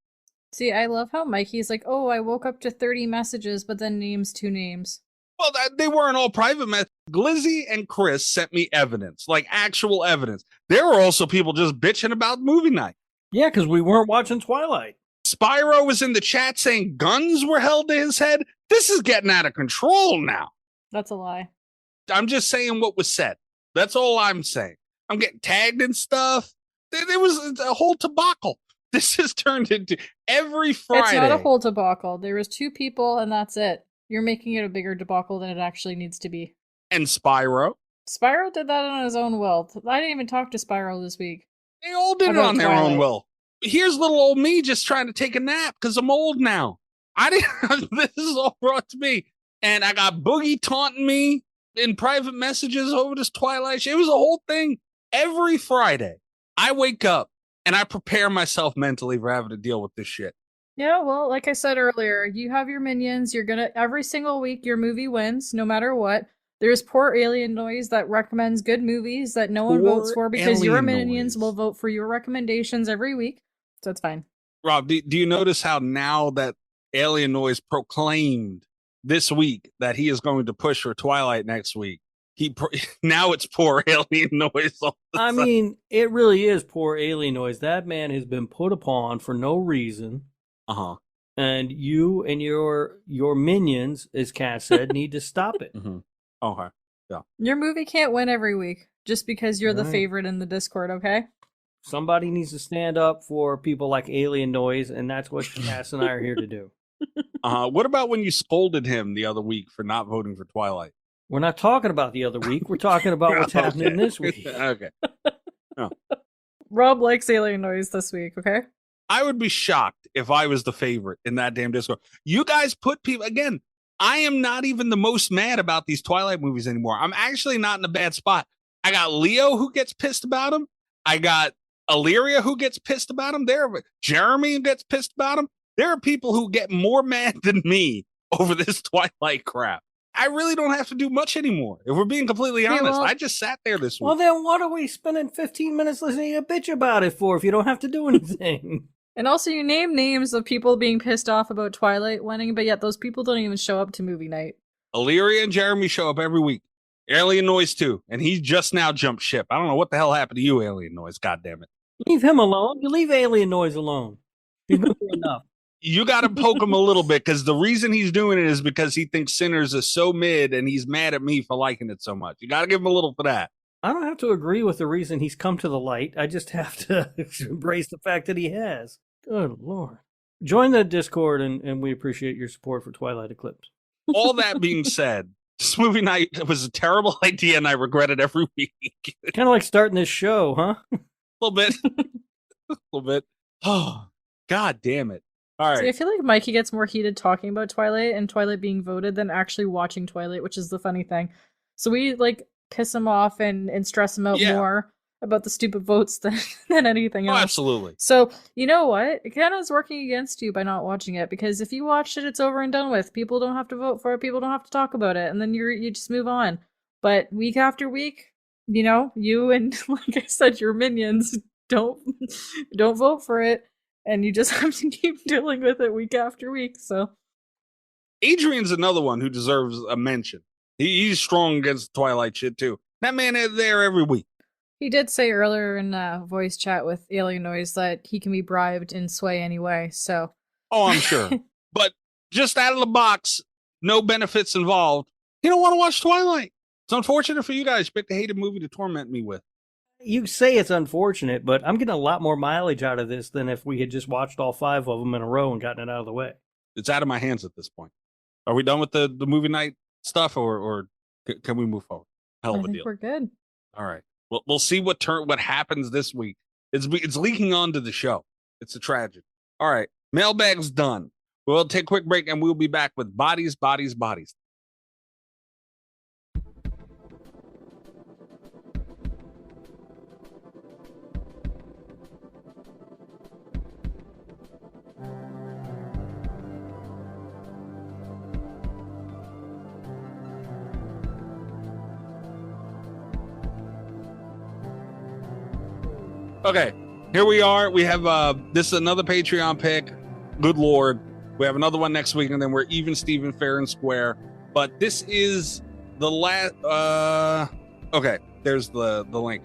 See, I love how Mikey's like, "Oh, I woke up to 30 messages, but then names 2 names." Well, they weren't all private messages. Glizzy and Chris sent me evidence, like actual evidence. There were also people just bitching about movie night. Yeah, because we weren't watching Twilight. Spyro was in the chat saying guns were held to his head. This is getting out of control now. That's a lie. I'm just saying what was said. That's all I'm saying. I'm getting tagged and stuff. There was a whole debacle. This has turned into every Friday. It's not a whole debacle. There was 2 people, and that's it. You're making it a bigger debacle than it actually needs to be. And Spyro? Spyro did that on his own will. I didn't even talk to Spyro this week. They all did it on their own will. Here's little old me just trying to take a nap because I'm old now. This is all brought to me. And I got Boogie taunting me in private messages over this Twilight shit. It was a whole thing. Every Friday, I wake up and I prepare myself mentally for having to deal with this shit. Yeah, well, like I said earlier, you have your minions. You're gonna, every single week, your movie wins, no matter what. There's poor alien noise that recommends good movies that no one votes for because your minions will vote for your recommendations every week. So it's fine. Rob, do you notice how now that Alien Noise proclaimed this week that he is going to push for Twilight next week, now it's poor Alien Noise. I mean, it really is poor Alien Noise. That man has been put upon for no reason. Uh-huh. And you and your minions, as Cass said, need to stop it. Mm-hmm. Okay. Yeah. Your movie can't win every week just because you're the favorite in the Discord, okay? Somebody needs to stand up for people like Alien Noise, and that's what Cass and I are here to do. What about when you scolded him the other week for not voting for Twilight? We're not talking about the other week. We're talking about what's happening this week. Okay. Oh. Rob likes Alien Noise this week, okay? I would be shocked if I was the favorite in that damn Discord. You guys put people, again, I am not even the most mad about these Twilight movies anymore. I'm actually not in a bad spot. I got Leo who gets pissed about them. I got Illyria who gets pissed about them. Jeremy who gets pissed about them. There are people who get more mad than me over this Twilight crap. I really don't have to do much anymore. If we're being completely honest, I just sat there this week. Well, then what are we spending 15 minutes listening to a bitch about it for if you don't have to do anything? And also, you name names of people being pissed off about Twilight winning, but yet those people don't even show up to movie night. Illyria and Jeremy show up every week. Alien Noise too, and he just now jumped ship. I don't know what the hell happened to you, Alien Noise. God damn it! Leave him alone. You leave Alien Noise alone. He's been through enough. You got to poke him a little bit because the reason he's doing it is because he thinks Sinners is so mid, and he's mad at me for liking it so much. You got to give him a little for that. I don't have to agree with the reason he's come to the light. I just have to embrace the fact that he has. Good Lord. Join the Discord, and we appreciate your support for Twilight Eclipse. All that being said, this movie night was a terrible idea, and I regret it every week. Kind of like starting this show, huh? A little bit. A little bit. Oh, God damn it. All right. See, I feel like Mikey gets more heated talking about Twilight and Twilight being voted than actually watching Twilight, which is the funny thing. So we, piss him off and stress him out more about the stupid votes than anything else. Oh, absolutely. So, you know what? It kind of is working against you by not watching it, because if you watched it, it's over and done with. People don't have to vote for it. People don't have to talk about it. And then you just move on. But week after week, you and, like I said, your minions don't vote for it, and you just have to keep dealing with it week after week. So Adrian's another one who deserves a mention. He's strong against Twilight shit too. That man is there every week. he did say earlier in voice chat with Alien Noise that he can be bribed and sway anyway. So, I'm sure. But just out of the box, no benefits involved. You don't want to watch Twilight. It's unfortunate for you guys. You picked a hated movie to torment me with. You say it's unfortunate, but I'm getting a lot more mileage out of this than if we had just watched all 5 of them in a row and gotten it out of the way. It's out of my hands at this point. Are we done with the movie night stuff, or can we move forward? Hell of a deal. We're good. All right. Well, we'll see what happens this week. It's leaking onto the show. It's a tragedy. All right. Mailbag's done. We'll take a quick break, and we'll be back with Bodies, Bodies, Bodies. Okay, here we are. We have this is another Patreon pick. Good Lord. We have another one next week, and then we're even Steven fair and square. But this is the last okay, there's the link.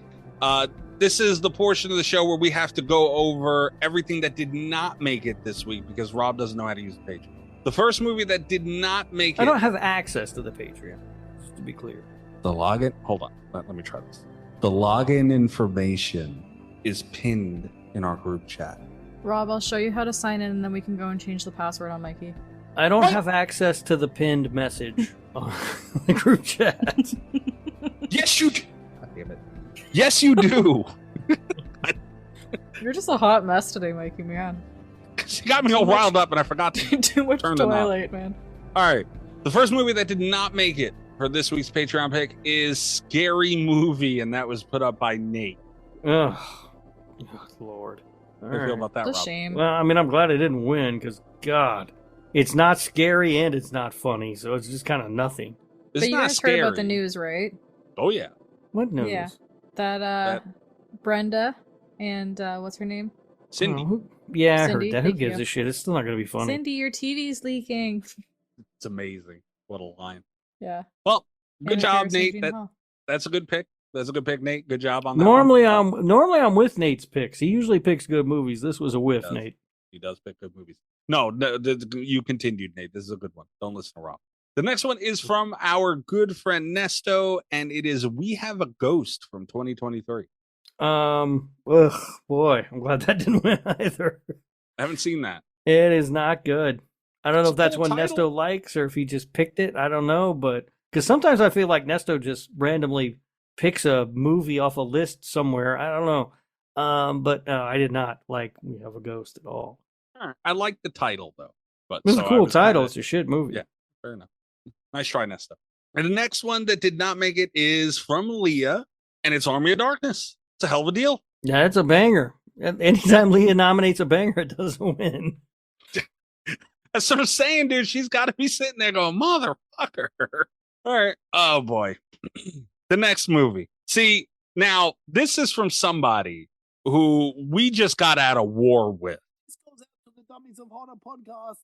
This is the portion of the show where we have to go over everything that did not make it this week because Rob doesn't know how to use the page. The first movie that did not make it. I don't have access to the Patreon, just to be clear. The login, hold on. Let me try this. The login information is pinned in our group chat. Rob, I'll show you how to sign in, and then we can go and change the password on Mikey. I don't have access to the pinned message on the group chat. Yes, you do. God damn it. Yes, you do. You're just a hot mess today, Mikey, man. You got me all riled up, and I forgot to too much turn them Twilight, off. Man. All right. The first movie that did not make it for this week's Patreon pick is Scary Movie, and that was put up by Nate. Ugh. Oh, Lord. How do you feel about that, It's a Rob? shame. Well, I mean, I'm glad I didn't win because, God, it's not scary and it's not funny, so it's just kind of nothing. It's But you not guys scary. heard about the news, right? Oh, yeah. What news? Yeah. That Brenda and what's her name? Cindy. Oh, yeah, I Cindy, heard that. Who thank gives you. a shit? It's still not going to be funny. Cindy, your TV's leaking. It's amazing. What a line. Yeah. Well, good And job, Harrison Nate. Gene Hall. That's a good pick. That's a good pick, Nate. Good job on that. Normally, one. I'm with Nate's picks. He usually picks good movies. This was a whiff, Nate. He does pick good movies. No, you continued, Nate. This is a good one. Don't listen to Rob. The next one is from our good friend Nesto, and it is We Have a Ghost from 2023. Ugh, boy, I'm glad that didn't win either. I haven't seen that. It is not good. I don't know It's if that's a cool one title. Nesto likes or if he just picked it. I don't know, but because sometimes I feel like Nesto just randomly picks a movie off a list somewhere. I don't know. But no, I did not like We Have a Ghost at all. All right. I like the title though. But It's so a I cool was title. kinda- It's a shit movie. Yeah, fair enough. Nice try, Nesto. And the next one that did not make it is from Leah, and it's Army of Darkness. It's a hell of a deal. Yeah, it's a banger. Anytime Leah nominates a banger, it doesn't win. That's what I'm saying, dude. She's got to be sitting there going, motherfucker. All right. Oh, boy. The next movie. See, now, this is from somebody who we just got out of war with. This goes out to the Dummies of Horror podcast.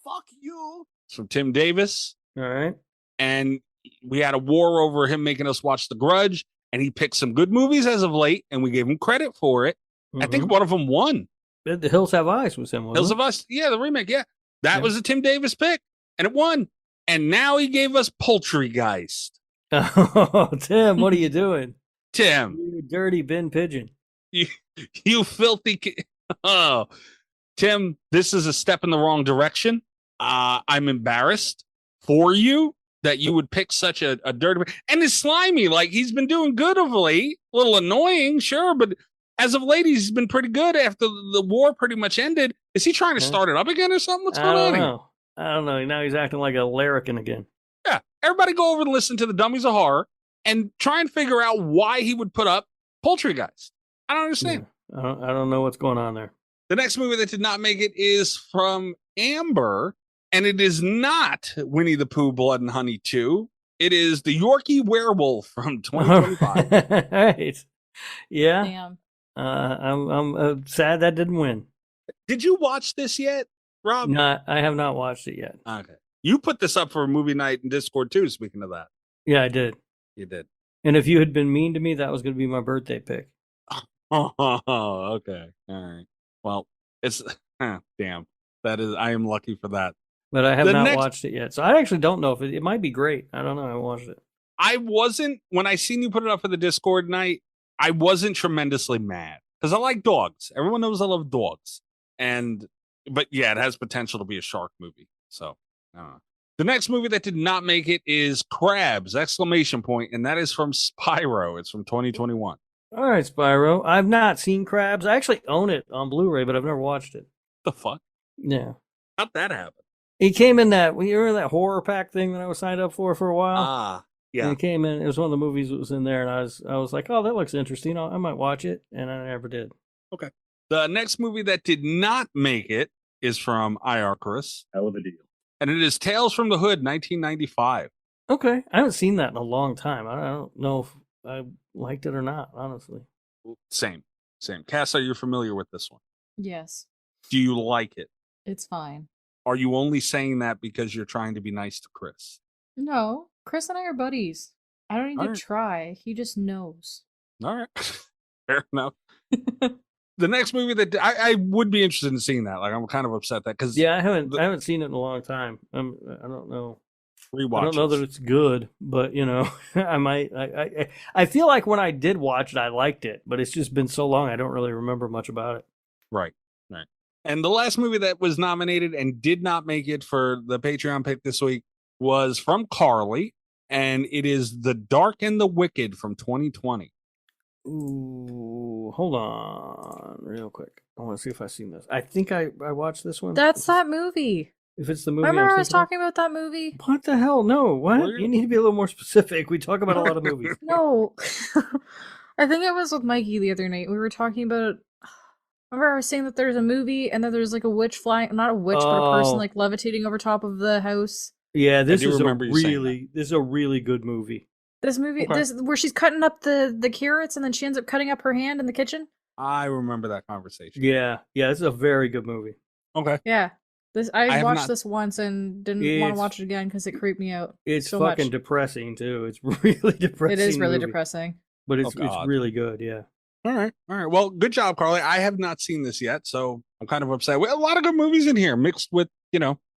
Fuck you. It's from Tim Davis. All right. And we had a war over him making us watch The Grudge. And he picked some good movies as of late, and we gave him credit for it. I think one of them won. The Hills Have Eyes was him, wasn't Hills it? of Us. Yeah, the remake. Yeah. That Yeah. was a Tim Davis pick, and it won. And now he gave us Poultrygeist. Oh, Tim, what are you doing? Tim, You dirty bin pigeon. you filthy oh, Tim, this is a step in the wrong direction. I'm embarrassed for you that you would pick such a dirty, and it's slimy. Like, he's been doing good of late. A little annoying, sure, but as of late, he's been pretty good after the war pretty much ended. Is he trying to start it up again or something? What's going on here? I don't know. Now he's acting like a larrikin again. Yeah, everybody go over and listen to the Dummies of Horror and try and figure out why he would put up Poultrygeist. I don't understand. I don't know what's going on there. The next movie that did not make it is from Amber, and it is not Winnie the Pooh, Blood and Honey 2. It is the Yorkie Werewolf from 2025. Right. Yeah. Damn. I'm sad that didn't win. Did you watch this yet, Rob? No, I have not watched it yet. Okay. You put this up for a movie night in Discord too, speaking of that. Yeah, I did. You did. And if you had been mean to me, that was going to be my birthday pick. Oh, okay. All right. Well, it's damn. That is, I am lucky for that. But I have not watched it yet. So I actually don't know if it might be great. I don't know. I haven't watched it. I wasn't, when I seen you put it up for the Discord night, I wasn't tremendously mad because I like dogs. Everyone knows I love dogs. But yeah, it has potential to be a shark movie. So, I don't know. The next movie that did not make it is Crabs! And that is from Spyro. It's from 2021. All right, Spyro. I've not seen Crabs. I actually own it on Blu-ray, but I've never watched it. The fuck? Yeah. How'd that happen? It came in that, you remember that horror pack thing that I was signed up for a while? Ah, yeah. And it came in, it was one of the movies that was in there, and I was like, oh, that looks interesting. I might watch it, and I never did. Okay. The next movie that did not make it is from Iarcus. Hell of a deal. And it is Tales from the Hood, 1995. Okay. I haven't seen that in a long time. I don't know if I liked it or not, honestly. Same. Cass, are you familiar with this one? Yes. Do you like it? It's fine. Are you only saying that because you're trying to be nice to Chris? No, Chris and I are buddies. I don't need to try. He just knows. All right. Fair enough. The next movie that I would be interested in seeing that. Like, I'm kind of upset that because I haven't seen it in a long time. I don't know. Rewatch. I don't know that it's good, but I might. I feel like when I did watch it, I liked it, but it's just been so long, I don't really remember much about it. Right. And the last movie that was nominated and did not make it for the Patreon pick this week was from Carly, and it is The Dark and the Wicked from 2020. Ooh, hold on real quick. I want to see if I've seen this. I think I watched this one. That's that movie. If it's the movie, remember I was talking about that movie? What the hell? No, what? You need to be a little more specific. We talk about a lot of movies. No. I think it was with Mikey the other night. We were talking about... Remember I was saying that there's a movie and then there's like a witch flying... Not a witch, but a person like levitating over top of the house. Yeah, this is a really good movie. This movie, where she's cutting up the carrots and then she ends up cutting up her hand in the kitchen. I remember that conversation. Yeah, this is a very good movie. Okay. Yeah. I watched this once and didn't want to watch it again because it creeped me out. It's so fucking much. Depressing too. It's really depressing. It is really movie. depressing. But it's really good, yeah. All right. Well, good job, Carly. I have not seen this yet, so I'm kind of upset. A lot of good movies in here mixed with,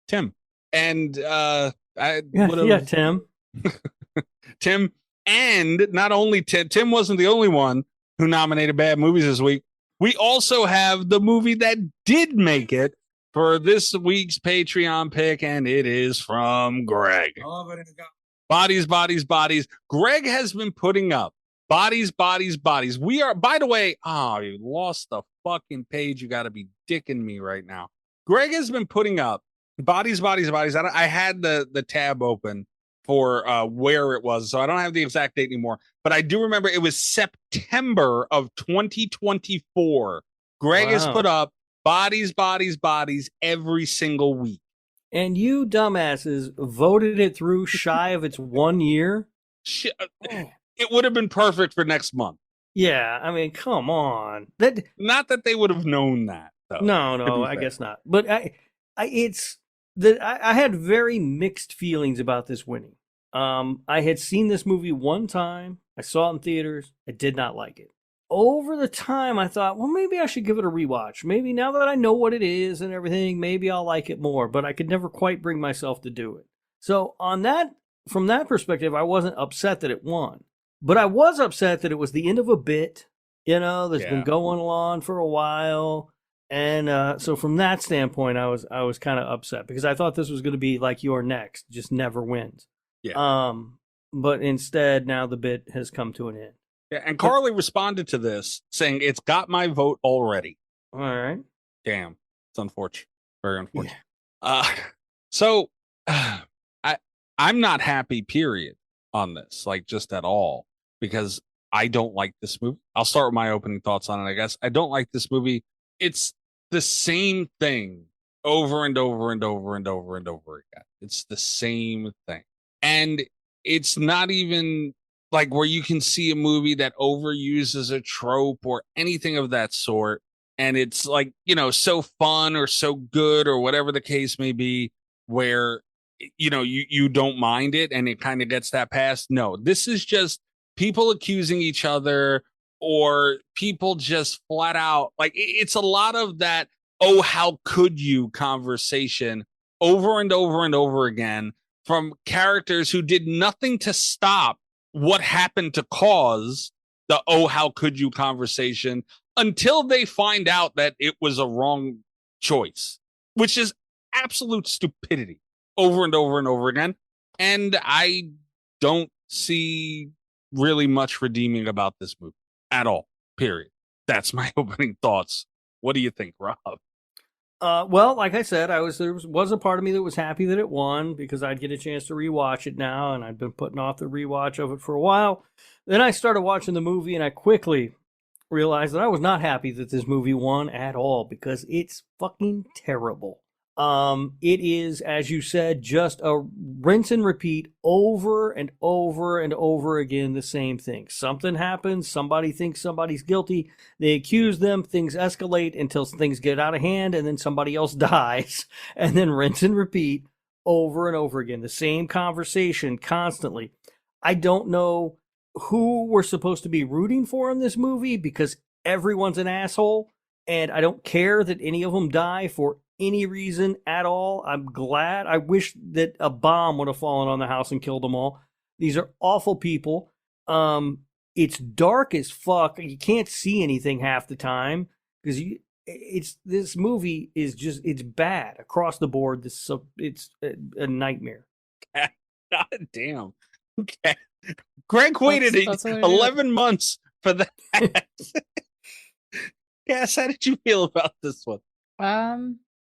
Tim. And Tim. Tim, and not only Tim wasn't the only one who nominated bad movies this week. We also have the movie that did make it for this week's Patreon pick, and it is from Greg. Bodies, Bodies, Bodies. Greg has been putting up Bodies, Bodies, Bodies. We are, by the way, you lost the fucking page. You got to be dicking me right now. Greg has been putting up Bodies, Bodies, Bodies. I had the tab open for where it was, so I don't have the exact date anymore, but I do remember it was September of 2024. Greg has put up Bodies, Bodies, Bodies every single week. And you dumbasses voted it through shy of its 1 year? It would have been perfect for next month. Yeah, I mean, come on. Not that they would have known that, though. No, I guess not. But I had very mixed feelings about this winning. I had seen this movie one time. I saw it in theaters. I did not like it. Over the time, I thought, well, maybe I should give it a rewatch. Maybe now that I know what it is and everything, maybe I'll like it more. But I could never quite bring myself to do it. So from that perspective, I wasn't upset that it won. But I was upset that it was the end of a bit, that's been going on for a while. And so from that standpoint, I was kind of upset because I thought this was going to be like Your Next, just never wins. Yeah. But instead, now the bit has come to an end. Yeah, and Carly responded to this saying, "It's got my vote already." All right. Damn, it's unfortunate. Very unfortunate. Yeah. So I'm not happy. Period on this, like just at all, because I don't like this movie. I'll start with my opening thoughts on it. I guess I don't like this movie. It's the same thing over and over and over and over and over again. It's the same thing. And it's not even like where you can see a movie that overuses a trope or anything of that sort. And it's like, so fun or so good or whatever the case may be, where, you don't mind it and it kind of gets that pass. No, this is just people accusing each other or people just flat out like it's a lot of that. Oh, how could you conversation over and over and over again from characters who did nothing to stop what happened to cause the oh, how could you conversation until they find out that it was a wrong choice, which is absolute stupidity over and over and over again. And I don't see really much redeeming about this movie at all, period. That's my opening thoughts. What do you think, Rob? Well, like I said, there was a part of me that was happy that it won because I'd get a chance to rewatch it now, and I'd been putting off the rewatch of it for a while. Then I started watching the movie, and I quickly realized that I was not happy that this movie won at all because it's fucking terrible. It is, as you said, just a rinse and repeat over and over and over again, the same thing. Something happens, somebody thinks somebody's guilty, they accuse them, things escalate until things get out of hand, and then somebody else dies, and then rinse and repeat over and over again. The same conversation constantly. I don't know who we're supposed to be rooting for in this movie because everyone's an asshole, and I don't care that any of them die for any reason at all. I'm glad. I wish that a bomb would have fallen on the house and killed them all. These are awful people. It's dark as fuck. You can't see anything half the time because this movie is just, it's bad across the board. It's a nightmare. God damn. Okay. Greg waited 11 months for that. Cass, how did you feel about this one?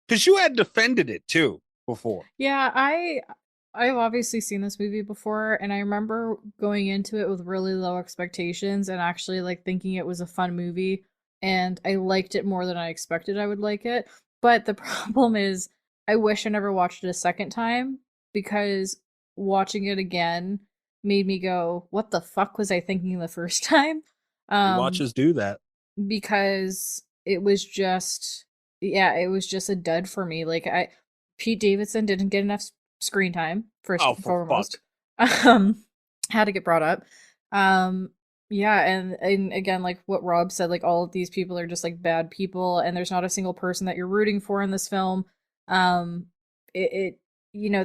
Because you had defended it too before. Yeah, I've obviously seen this movie before, and I remember going into it with really low expectations and actually like thinking it was a fun movie, and I liked it more than I expected I would like it. But the problem is, I wish I never watched it a second time because watching it again made me go, "What the fuck was I thinking the first time?" Watches do that because it was just. Yeah, it was just a dud for me. Like Pete Davidson didn't get enough screen time first and foremost. Had to get brought up. Yeah, and again, like what Rob said, like all of these people are just like bad people, and there's not a single person that you're rooting for in this film. The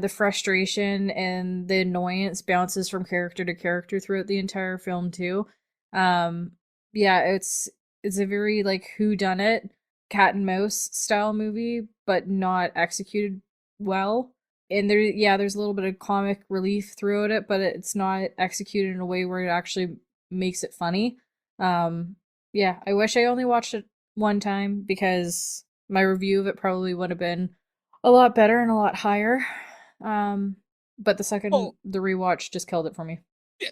frustration and the annoyance bounces from character to character throughout the entire film too. Yeah, it's a very like whodunit cat and mouse style movie, but not executed well. And there's a little bit of comic relief throughout it, but it's not executed in a way where it actually makes it funny. Yeah, I wish I only watched it one time because my review of it probably would have been a lot better and a lot higher. But the rewatch just killed it for me. Yeah,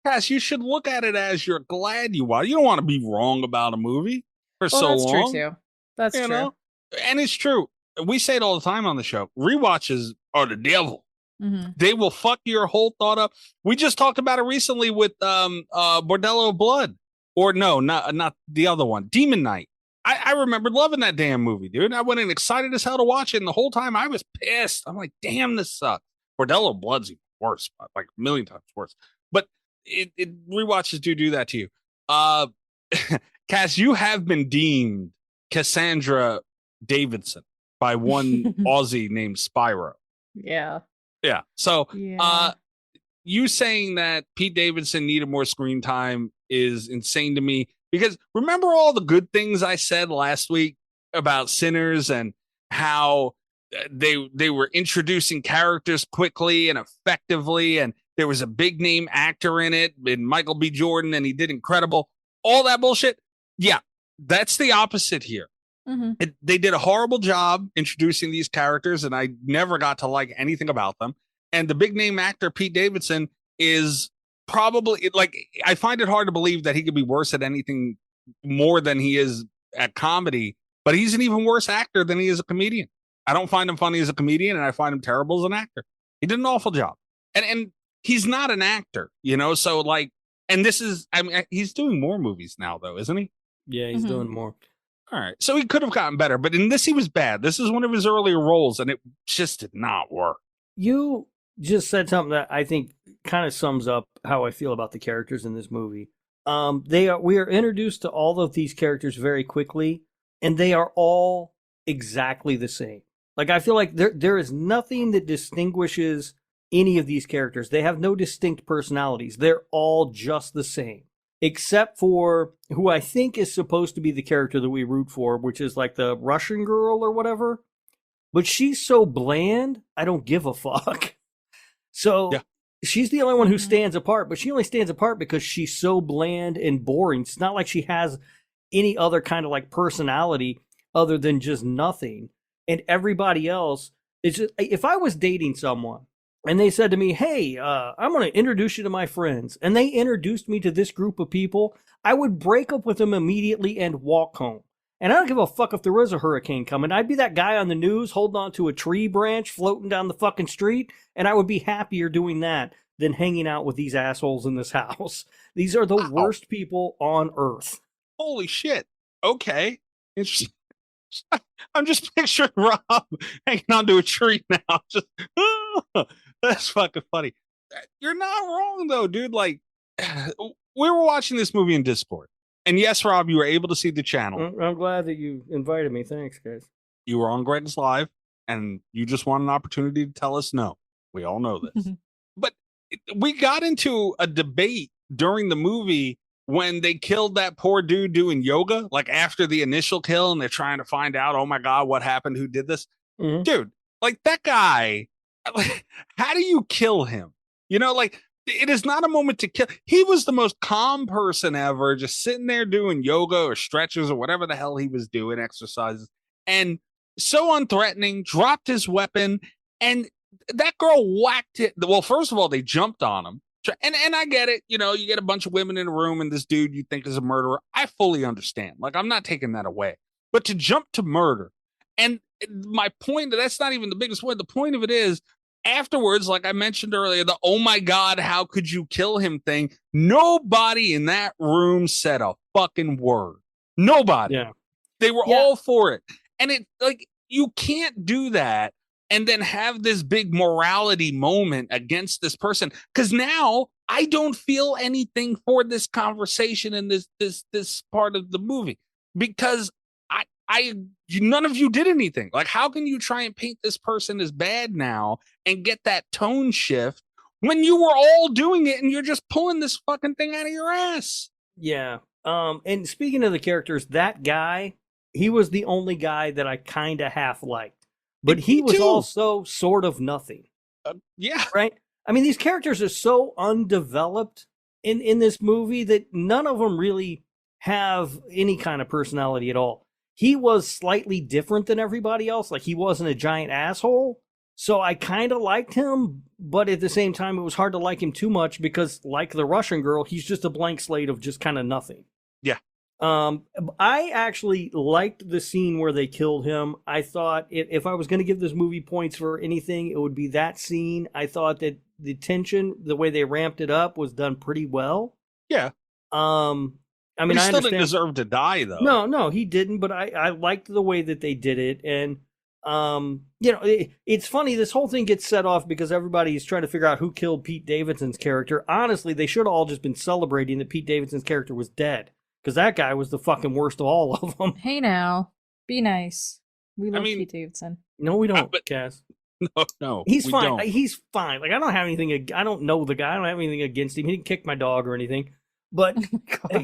Cass, you should look at it as you're glad you watched. You don't want to be wrong about a movie for so long. That's true too. That's true. Know? And it's true. We say it all the time on the show. Rewatches are the devil. Mm-hmm. They will fuck your whole thought up. We just talked about it recently with Bordello of Blood. Or no, not the other one. Demon Knight. I remember loving that damn movie, dude. I went in excited as hell to watch it, and the whole time I was pissed. I'm like, damn, this sucks. Bordello of Blood's even worse, like a million times worse. But it rewatches do that to you. Cass, you have been deemed Cassandra Davidson by one Aussie named Spyro. Yeah. Yeah. So you saying that Pete Davidson needed more screen time is insane to me because remember all the good things I said last week about Sinners and how they were introducing characters quickly and effectively, and there was a big name actor in it, and Michael B. Jordan, and he did incredible. All that bullshit. Yeah, that's the opposite here. Mm-hmm. They did a horrible job introducing these characters, and I never got to like anything about them. And the big name actor, Pete Davidson, is probably like, I find it hard to believe that he could be worse at anything more than he is at comedy, but he's an even worse actor than he is a comedian. I don't find him funny as a comedian, and I find him terrible as an actor. He did an awful job. And he's not an actor, you know? So like, and this is, I mean, he's doing more movies now though, isn't he? Yeah, he's doing more. All right. So he could have gotten better, but in this, he was bad. This is one of his earlier roles, and it just did not work. You just said something that I think kind of sums up how I feel about the characters in this movie. We are introduced to all of these characters very quickly, and they are all exactly the same. Like, I feel like there is nothing that distinguishes any of these characters. They have no distinct personalities. They're all just the same. Except for who I think is supposed to be the character that we root for, which is like the Russian girl or whatever. But she's so bland, I don't give a fuck. So she's the only one who stands apart, but she only stands apart because she's so bland and boring. It's not like she has any other kind of like personality other than just nothing. And everybody else is just, if I was dating someone, and they said to me, hey, I'm going to introduce you to my friends. And they introduced me to this group of people. I would break up with them immediately and walk home. And I don't give a fuck if there was a hurricane coming. I'd be that guy on the news holding on to a tree branch floating down the fucking street. And I would be happier doing that than hanging out with these assholes in this house. These are the worst people on earth. Holy shit. Okay. Interesting. I'm just picturing Rob hanging onto a tree now. Just, that's fucking funny. You're not wrong though, dude. Like, we were watching this movie in Discord, and yes, Rob, you were able to see the channel. I'm glad that you invited me. Thanks, guys. You were on Greg's Live, and you just want an opportunity to tell us no. We all know this, but we got into a debate during the movie when they killed that poor dude doing yoga, like after the initial kill, and they're trying to find out, oh my God, what happened? Who did this? Dude, like that guy, like, how do you kill him? You know, like it is not a moment to kill. He was the most calm person ever, just sitting there doing yoga or stretches or whatever the hell he was doing, exercises, and so unthreatening, dropped his weapon, and that girl whacked it. Well, first of all, they jumped on him. And I get it, you know, you get a bunch of women in a room and this dude you think is a murderer. I fully understand. Like, I'm not taking that away. But to jump to murder, and my point, that's not even the biggest point. The point of it is, afterwards, like I mentioned earlier, the oh my God, how could you kill him thing, nobody in that room said a fucking word. Nobody. Yeah. They were all for it. And it, like, you can't do that and then have this big morality moment against this person. Because now I don't feel anything for this conversation in this part of the movie. Because none of you did anything. Like, how can you try and paint this person as bad now and get that tone shift when you were all doing it and you're just pulling this fucking thing out of your ass? Yeah. And speaking of the characters, that guy, he was the only guy that I kind of half liked. But he was also sort of nothing. Yeah. Right? I mean, these characters are so undeveloped in this movie that none of them really have any kind of personality at all. He was slightly different than everybody else. Like, he wasn't a giant asshole. So I kind of liked him, but at the same time, it was hard to like him too much because, like the Russian girl, he's just a blank slate of just kind of nothing. Yeah. I actually liked the scene where they killed him. I thought if I was going to give this movie points for anything, it would be that scene. I thought that the tension, the way they ramped it up, was done pretty well. Yeah. I mean, he I still didn't deserve to die, though. No, he didn't. But I liked the way that they did it, and you know, it's funny. This whole thing gets set off because everybody's trying to figure out who killed Pete Davidson's character. Honestly, they should have all just been celebrating that Pete Davidson's character was dead. Because that guy was the fucking worst of all of them. Hey now, be nice. We love Pete Davidson. No, we don't, Cass. No, he's fine. Don't. He's fine. Like, I don't have anything. I don't know the guy. I don't have anything against him. He didn't kick my dog or anything. But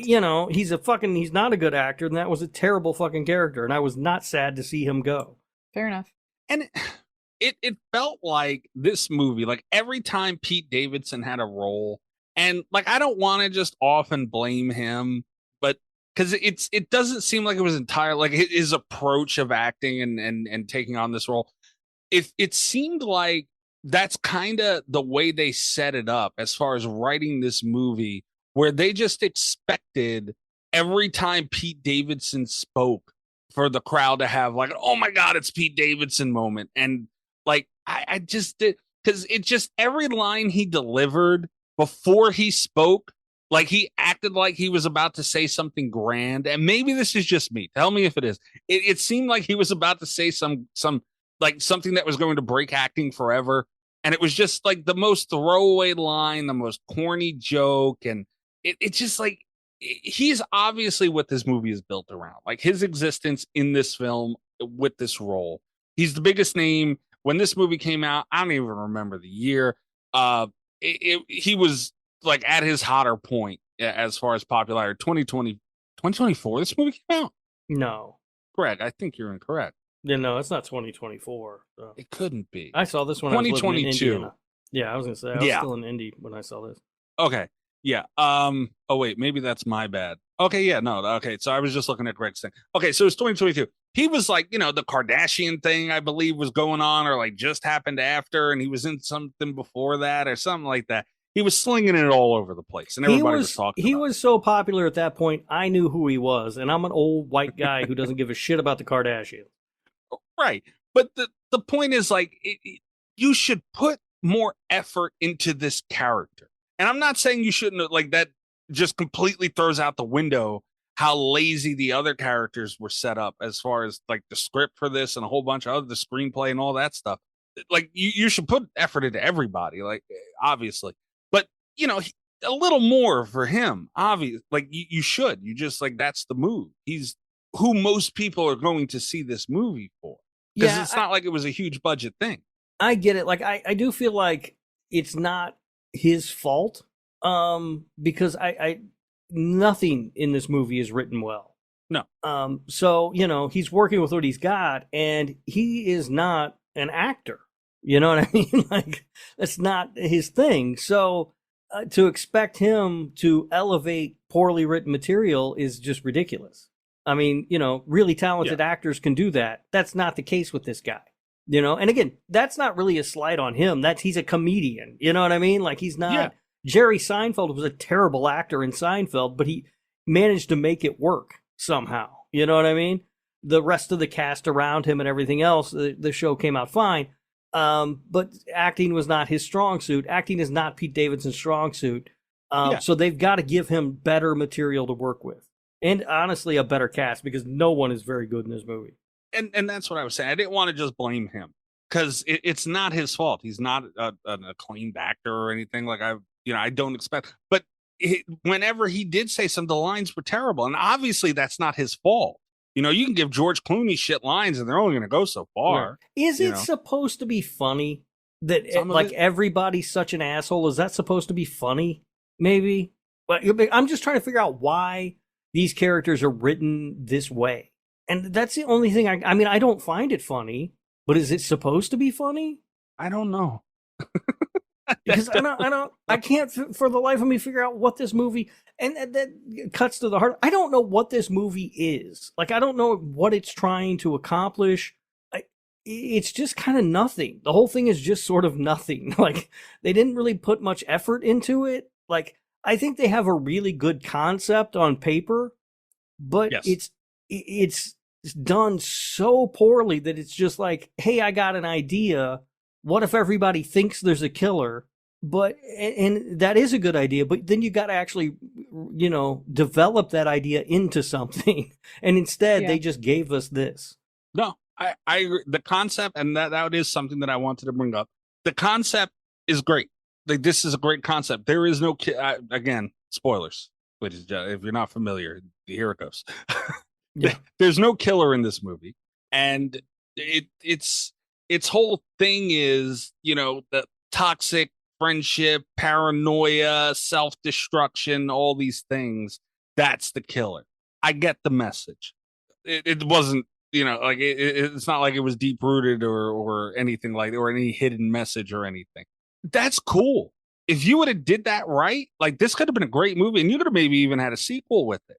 you know, he's not a good actor, and that was a terrible fucking character. And I was not sad to see him go. Fair enough. And it felt like this movie, like every time Pete Davidson had a role, and like I don't want to just often blame him. But because it doesn't seem like it was entirely like his approach of acting and taking on this role. It seemed like that's kind of the way they set it up as far as writing this movie, where they just expected every time Pete Davidson spoke for the crowd to have like, oh my God, it's Pete Davidson moment. And like, I just did. because it just every line he delivered before he spoke, like he acted like he was about to say something grand. And maybe this is just me. Tell me if it is. It seemed like he was about to say some like something that was going to break acting forever. And it was just like the most throwaway line, the most corny joke. And it's just like he's obviously what this movie is built around. Like his existence in this film with this role. He's the biggest name. When this movie came out, I don't even remember the year. He was like at his hotter point as far as popularity. 2024, this movie came out? No. Correct. I think you're incorrect. Yeah, no, it's not 2024. So. It couldn't be. I saw this when I was living in 2022. Indiana. Yeah, I was going to say, I was still in Indy when I saw this. Okay. Yeah. Oh, wait, maybe that's my bad. Okay, yeah, no. Okay, so I was just looking at Greg's thing. Okay, so it's 2022. He was like, the Kardashian thing, I believe, was going on or like just happened after, and he was in something before that or something like that. He was slinging it all over the place, and everybody was talking about it. He was so popular at that point, I knew who he was, and I'm an old white guy who doesn't give a shit about the Kardashians. Right. But the point is, like, you should put more effort into this character. And I'm not saying you shouldn't, like, that just completely throws out the window how lazy the other characters were set up as far as, like, the script for this and a whole bunch of other, the screenplay and all that stuff. Like, you should put effort into everybody, like, obviously. But, a little more for him, obviously. Like, you should. You just, like, that's the move. He's who most people are going to see this movie for. Because it's not like it was a huge budget thing. I get it. Like, I do feel like it's not his fault, because I nothing in this movie is written well. No. So, he's working with what he's got, and he is not an actor. You know what I mean? Like, that's not his thing. So to expect him to elevate poorly written material is just ridiculous. I mean, really talented actors can do that. That's not the case with this guy, and again, that's not really a slight on him. He's a comedian. You know what I mean? Like, he's not. Jerry Seinfeld was a terrible actor in Seinfeld, but he managed to make it work somehow. You know what I mean? The rest of the cast around him and everything else, the show came out fine. But acting was not his strong suit. Acting is not Pete Davidson's strong suit. So they've got to give him better material to work with. And honestly, a better cast, because no one is very good in this movie. And that's what I was saying. I didn't want to just blame him, because it's not his fault. He's not an acclaimed actor or anything. Like, I don't expect. But whenever he did say some, the lines were terrible. And obviously that's not his fault. You can give George Clooney shit lines and they're only going to go so far. Right. Is it supposed to be funny that everybody's such an asshole? Is that supposed to be funny? Maybe. But I'm just trying to figure out why these characters are written this way. And that's the only thing I mean, I don't find it funny, but is it supposed to be funny? I don't know. Because I can't for the life of me figure out what this movie, and that cuts to the heart. I don't know what this movie is. Like, I don't know what it's trying to accomplish. It's just kind of nothing. The whole thing is just sort of nothing. Like, they didn't really put much effort into it. Like, I think they have a really good concept on paper, but it's done so poorly that it's just like, hey, I got an idea. What if everybody thinks there's a killer? But, and that is a good idea, but then you got to actually, develop that idea into something. And instead, they just gave us this. No, I agree. The concept, and that is something that I wanted to bring up. The concept is great. Like, this is a great concept. There is no, again, spoilers, ladies and gentlemen, if you're not familiar, here it goes. There's no killer in this movie. And its whole thing is, the toxic friendship, paranoia, self-destruction, all these things. That's the killer. I get the message. It wasn't, it's not like it was deep rooted or anything like that, or any hidden message or anything. That's cool. If you would have did that right, like, this could have been a great movie, and you could have maybe even had a sequel with it,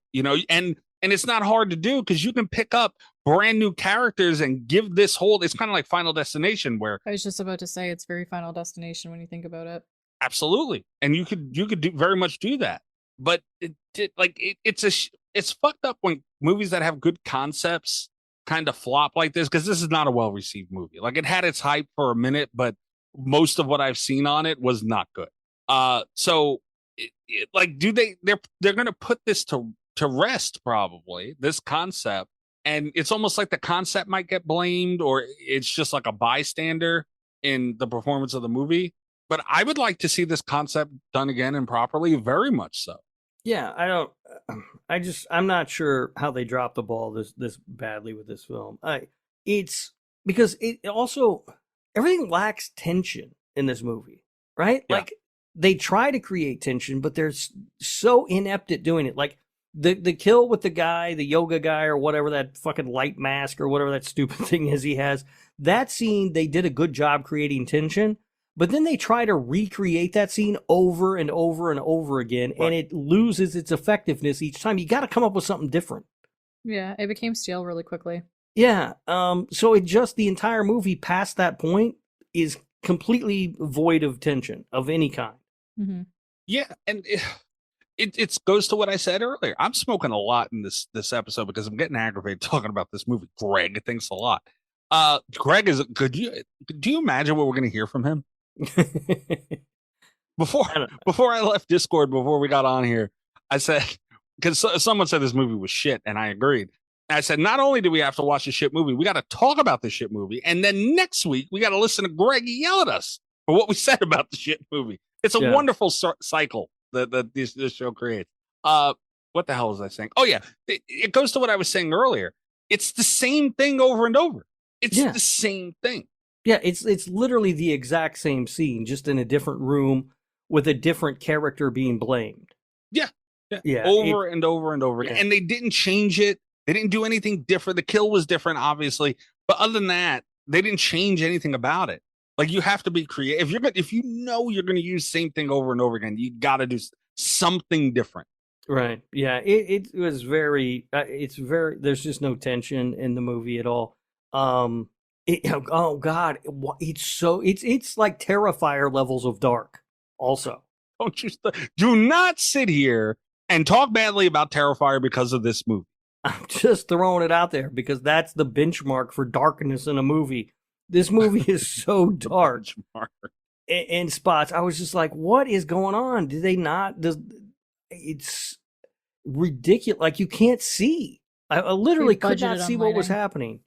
and it's not hard to do, because you can pick up brand new characters and give this whole, it's kind of like Final Destination, where I was just about to say it's very Final Destination when you think about it. Absolutely. And you could very much do that. But it's fucked up when movies that have good concepts kind of flop like this, because this is not a well-received movie. Like, it had its hype for a minute, but most of what I've seen on it was not good. So like, they're going to put this to rest, probably, this concept. And it's almost like the concept might get blamed, or it's just like a bystander in the performance of the movie. But I would like to see this concept done again and properly, very much so. Yeah, I'm not sure how they dropped the ball this badly with this film. It's because it also, everything lacks tension in this movie, right? Yeah. Like, they try to create tension, but they're so inept at doing it. Like, the kill with the guy, the yoga guy, or whatever, that fucking light mask or whatever that stupid thing is he has, that scene, they did a good job creating tension. But then they try to recreate that scene over and over and over again, right, and it loses its effectiveness each time. You got to come up with something different. Yeah, it became stale really quickly. Yeah, so it just, the entire movie past that point is completely void of tension of any kind. Mm-hmm. Yeah, and it goes to what I said earlier. I'm smoking a lot in this episode because I'm getting aggravated talking about this movie. Greg thinks a lot. Greg do you imagine what we're going to hear from him? Before I left Discord, before we got on here, I said, because someone said this movie was shit, and I agreed. And I said, not only do we have to watch the shit movie, we got to talk about the shit movie, and then next week we got to listen to Greg yell at us for what we said about the shit movie. It's a wonderful cycle that this show creates. What the hell was I saying? Oh yeah, it goes to what I was saying earlier. It's the same thing over and over. It's the same thing. Yeah, it's literally the exact same scene, just in a different room with a different character being blamed. Yeah. Over and over and over again. And they didn't change it. They didn't do anything different. The kill was different, obviously. But other than that, they didn't change anything about it. Like, you have to be creative. If you know you're going to use the same thing over and over again, you got to do something different. Right. Yeah. It was very, there's just no tension in the movie at all. Oh God, it's like Terrifier levels of dark. Also, do not sit here and talk badly about Terrifier because of this movie. I'm just throwing it out there because that's the benchmark for darkness in a movie. This movie is so dark in spots. I was just like, what is going on? Do they not? It's ridiculous. Like, you can't see. I literally could not see what was happening.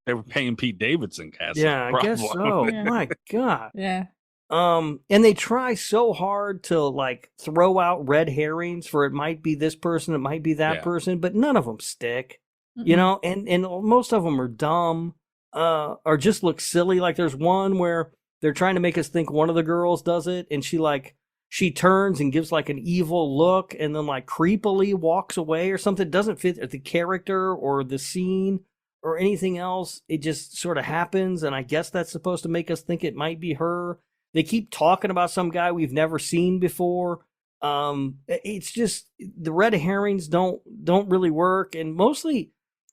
They were paying Pete Davidson cast. Yeah, I guess so. Yeah. My God. Yeah. And they try so hard to, like, throw out red herrings for it might be this person, it might be that person, but none of them stick. Mm-mm. You know, and most of them are dumb, or just look silly. Like, there's one where they're trying to make us think one of the girls does it, and she turns and gives like an evil look and then like creepily walks away or something. It doesn't fit the character or the scene or anything else. It just sort of happens, and I guess that's supposed to make us think it might be her. They keep talking about some guy we've never seen before. It's just, the red herrings don't really work, and mostly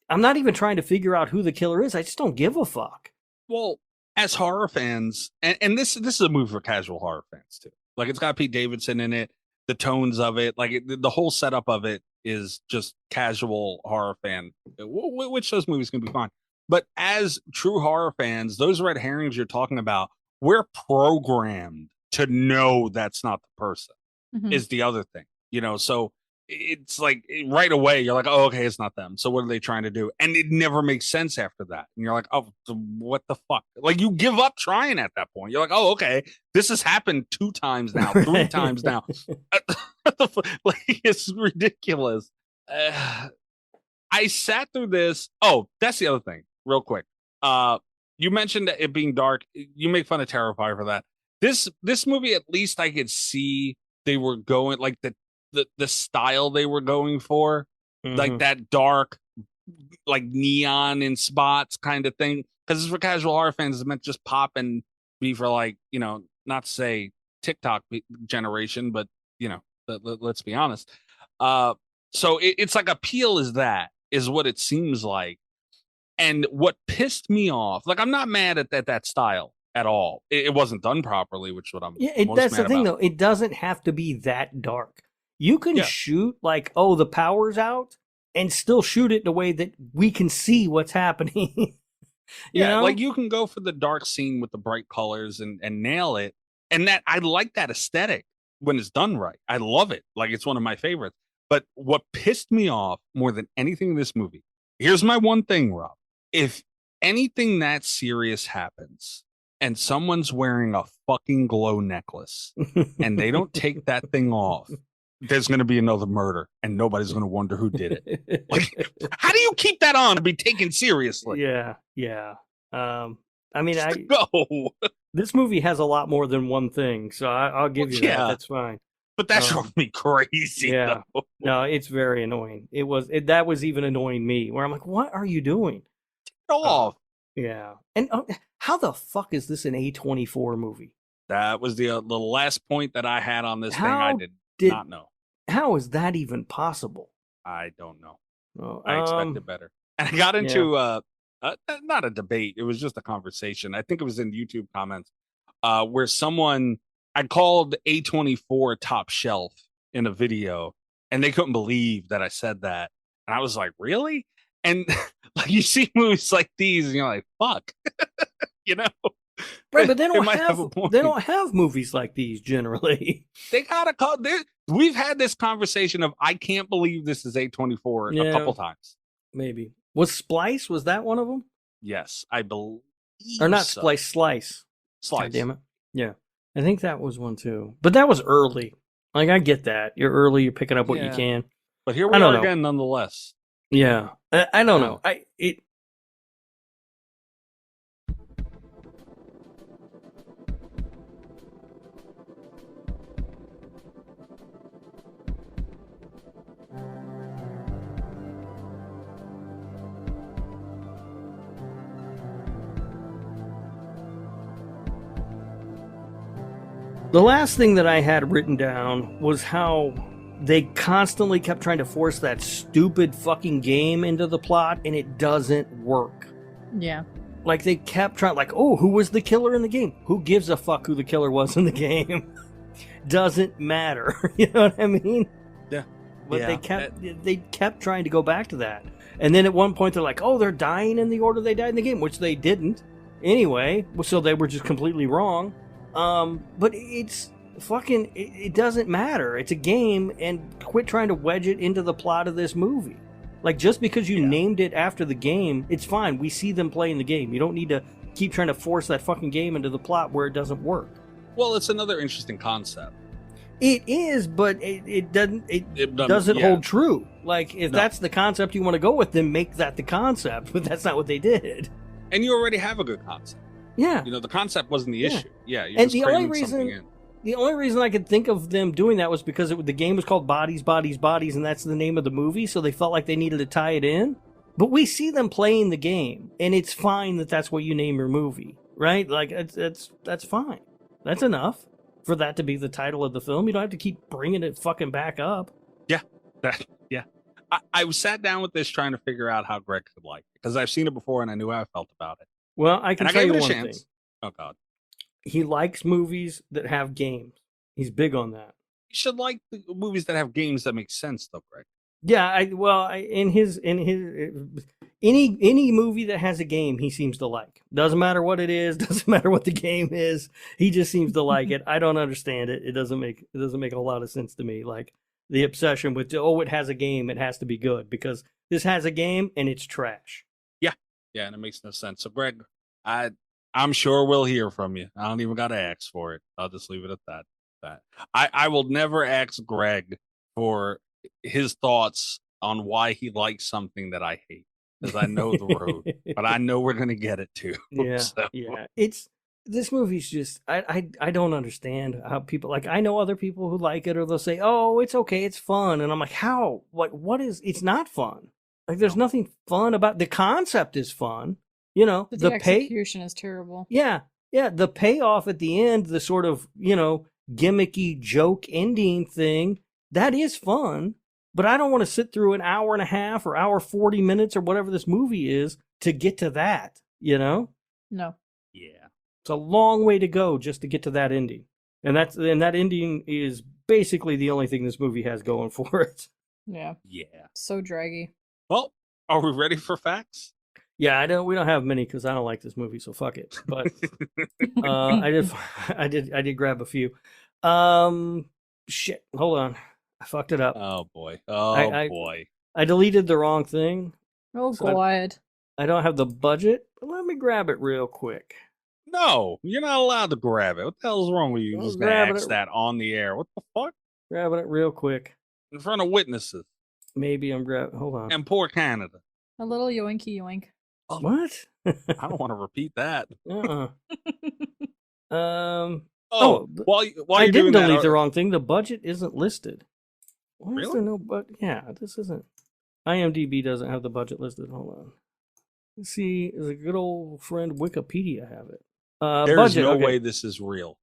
I'm not even trying to figure out who the killer is. I just don't give a fuck. Well, as horror fans, and this is a movie for casual horror fans too. Like, it's got Pete Davidson in it, the tones of it, like the whole setup of it is just casual horror fan, which those movies can be fine. But as true horror fans, those red herrings you're talking about, we're programmed to know that's not the person, is the other thing, you know? So it's like right away, you're like, oh, okay, it's not them. So what are they trying to do? And it never makes sense after that. And you're like, oh, what the fuck? Like, you give up trying at that point. You're like, oh, okay, this has happened 2 times now, 3 times now. Like, it's ridiculous. I sat through this. Oh, that's the other thing, real quick. You mentioned it being dark. You make fun of Terrifier for that. This movie, at least I could see they were going, like, the style they were going for, like that dark, like neon in spots kind of thing. Because it's for casual horror fans, it's meant just pop and be for, like, you know, not to say TikTok generation, but, you know, let's be honest. So it's like appeal is what it seems like. And what pissed me off, like, I'm not mad at that style at all. It wasn't done properly, which is what I'm. Yeah, that's the thing, though. It doesn't have to be that dark. You can shoot like, oh, the power's out, and still shoot it in a way that we can see what's happening. You know? like you can go for the dark scene with the bright colors and nail it. And that I like that aesthetic when it's done right. I love it. Like it's one of my favorites. But what pissed me off more than anything in this movie, here's my one thing, Rob. If anything that serious happens and someone's wearing a fucking glow necklace and they don't take that thing off, there's going to be another murder and nobody's going to wonder who did it. Like, how do you keep that on to be taken seriously? Yeah. I mean, go. This movie has a lot more than one thing, so I'll give you that. That's fine. But that drove me crazy. Yeah. Though. No, it's very annoying. That was even annoying me, where I'm like, what are you doing? Take it off. Yeah. And how the fuck is this an A24 movie? That was the last point that I had on this thing. I did not know. How is that even possible? I don't know. Oh, I expected better. And I got into not a debate. It was just a conversation. I think it was in YouTube comments where I called A24 top shelf in a video, and they couldn't believe that I said that. And I was like, really? And like you see movies like these, and you're like, fuck, you know? Right, but they don't have movies like these generally. They gotta call. We've had this conversation of I can't believe this is A24 a couple times. Maybe was Splice? Was that one of them? Yes, I believe. Or not so. Splice, Slice. God damn it! Yeah, I think that was one too. But that was early. Like I get that you're early, you're picking up what you can. But here we are again, nonetheless. Yeah, I don't know. The last thing that I had written down was how they constantly kept trying to force that stupid fucking game into the plot, and it doesn't work. Yeah. Like, they kept trying, like, oh, who was the killer in the game? Who gives a fuck who the killer was in the game? Doesn't matter. You know what I mean? Yeah. But they kept trying to go back to that. And then at one point, they're like, oh, they're dying in the order they died in the game, which they didn't. Anyway, so they were just completely wrong. But it's fucking, it doesn't matter. It's a game, and quit trying to wedge it into the plot of this movie. Like, just because you named it after the game, it's fine. We see them playing the game. You don't need to keep trying to force that fucking game into the plot where it doesn't work. Well, it's another interesting concept. It is, but it doesn't hold true. Like, if that's the concept you want to go with, then make that the concept. But that's not what they did. And you already have a good concept. Yeah. You know, the concept wasn't the issue. Yeah. You're And just the only reason I could think of them doing that was because the game was called Bodies, Bodies, Bodies, and that's the name of the movie, so they felt like they needed to tie it in. But we see them playing the game, and it's fine that that's what you name your movie, right? Like, that's fine. That's enough for that to be the title of the film. You don't have to keep bringing it fucking back up. Yeah. Yeah. I sat down with this trying to figure out how Greg could like it, because I've seen it before, and I knew how I felt about it. Well, I can tell you one thing. Oh, God. He likes movies that have games. He's big on that. You should like the movies that have games that make sense, though, Greg. Yeah, any movie that has a game, he seems to like. Doesn't matter what it is, doesn't matter what the game is. He just seems to like it. I don't understand it. It doesn't make a whole lot of sense to me. Like the obsession with it has a game, it has to be good, because this has a game and it's trash. Yeah, and it makes no sense. So, Greg, I'm sure we'll hear from you. I don't even got to ask for it. I'll just leave it at that. I will never ask Greg for his thoughts on why he likes something that I hate, because I know the road, but I know we're going to get it too. Yeah, yeah. This movie's just, I don't understand how people, like, I know other people who like it, or they'll say, oh, it's okay, it's fun. And I'm like, how? What is, it's not fun. Like, there's nothing fun about, the concept is fun. You know, but the execution is terrible. Yeah. The payoff at the end, the sort of, gimmicky joke ending thing, that is fun. But I don't want to sit through an hour and a half or hour 40 minutes or whatever this movie is to get to that, No. Yeah. It's a long way to go just to get to that ending. And that ending is basically the only thing this movie has going for it. Yeah. Yeah. So draggy. Well, are we ready for facts? Yeah, we don't have many because I don't like this movie, so fuck it. But I did grab a few. Shit, hold on, I fucked it up. Oh boy, boy. I deleted the wrong thing. Oh God. I don't have the budget. Let me grab it real quick. No, you're not allowed to grab it. What the hell is wrong with you? You're just gonna ask that on the air. What the fuck? Grabbing it real quick. In front of witnesses. Maybe I'm grabbing. Hold on. And poor Canada. A little yoinky yoink. Oh, what? I don't want to repeat that. While I didn't delete the wrong thing. The budget isn't listed. Why really? Is there no budget? Yeah, this isn't. IMDb doesn't have the budget listed. Hold on. Let's see, does a good old friend Wikipedia have it? There's budget, no okay. way this is real.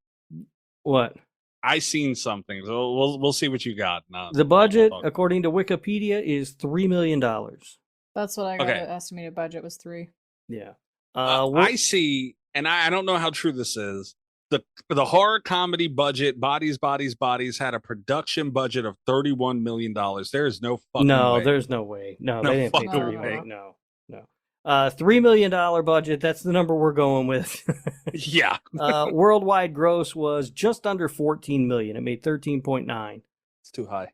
What? I seen something. So we'll see what you got. No, the budget, according to Wikipedia, is $3 million. That's what I got. The estimated budget was 3. Yeah. I see, and I don't know how true this is. The horror comedy budget, Bodies, had a production budget of $31 million. There is no fucking way. No, there's no way. No, they didn't pay $3 million. No. $3 million budget. That's the number we're going with. Yeah. Worldwide gross was just under 14 million. It made 13.9. It's too high.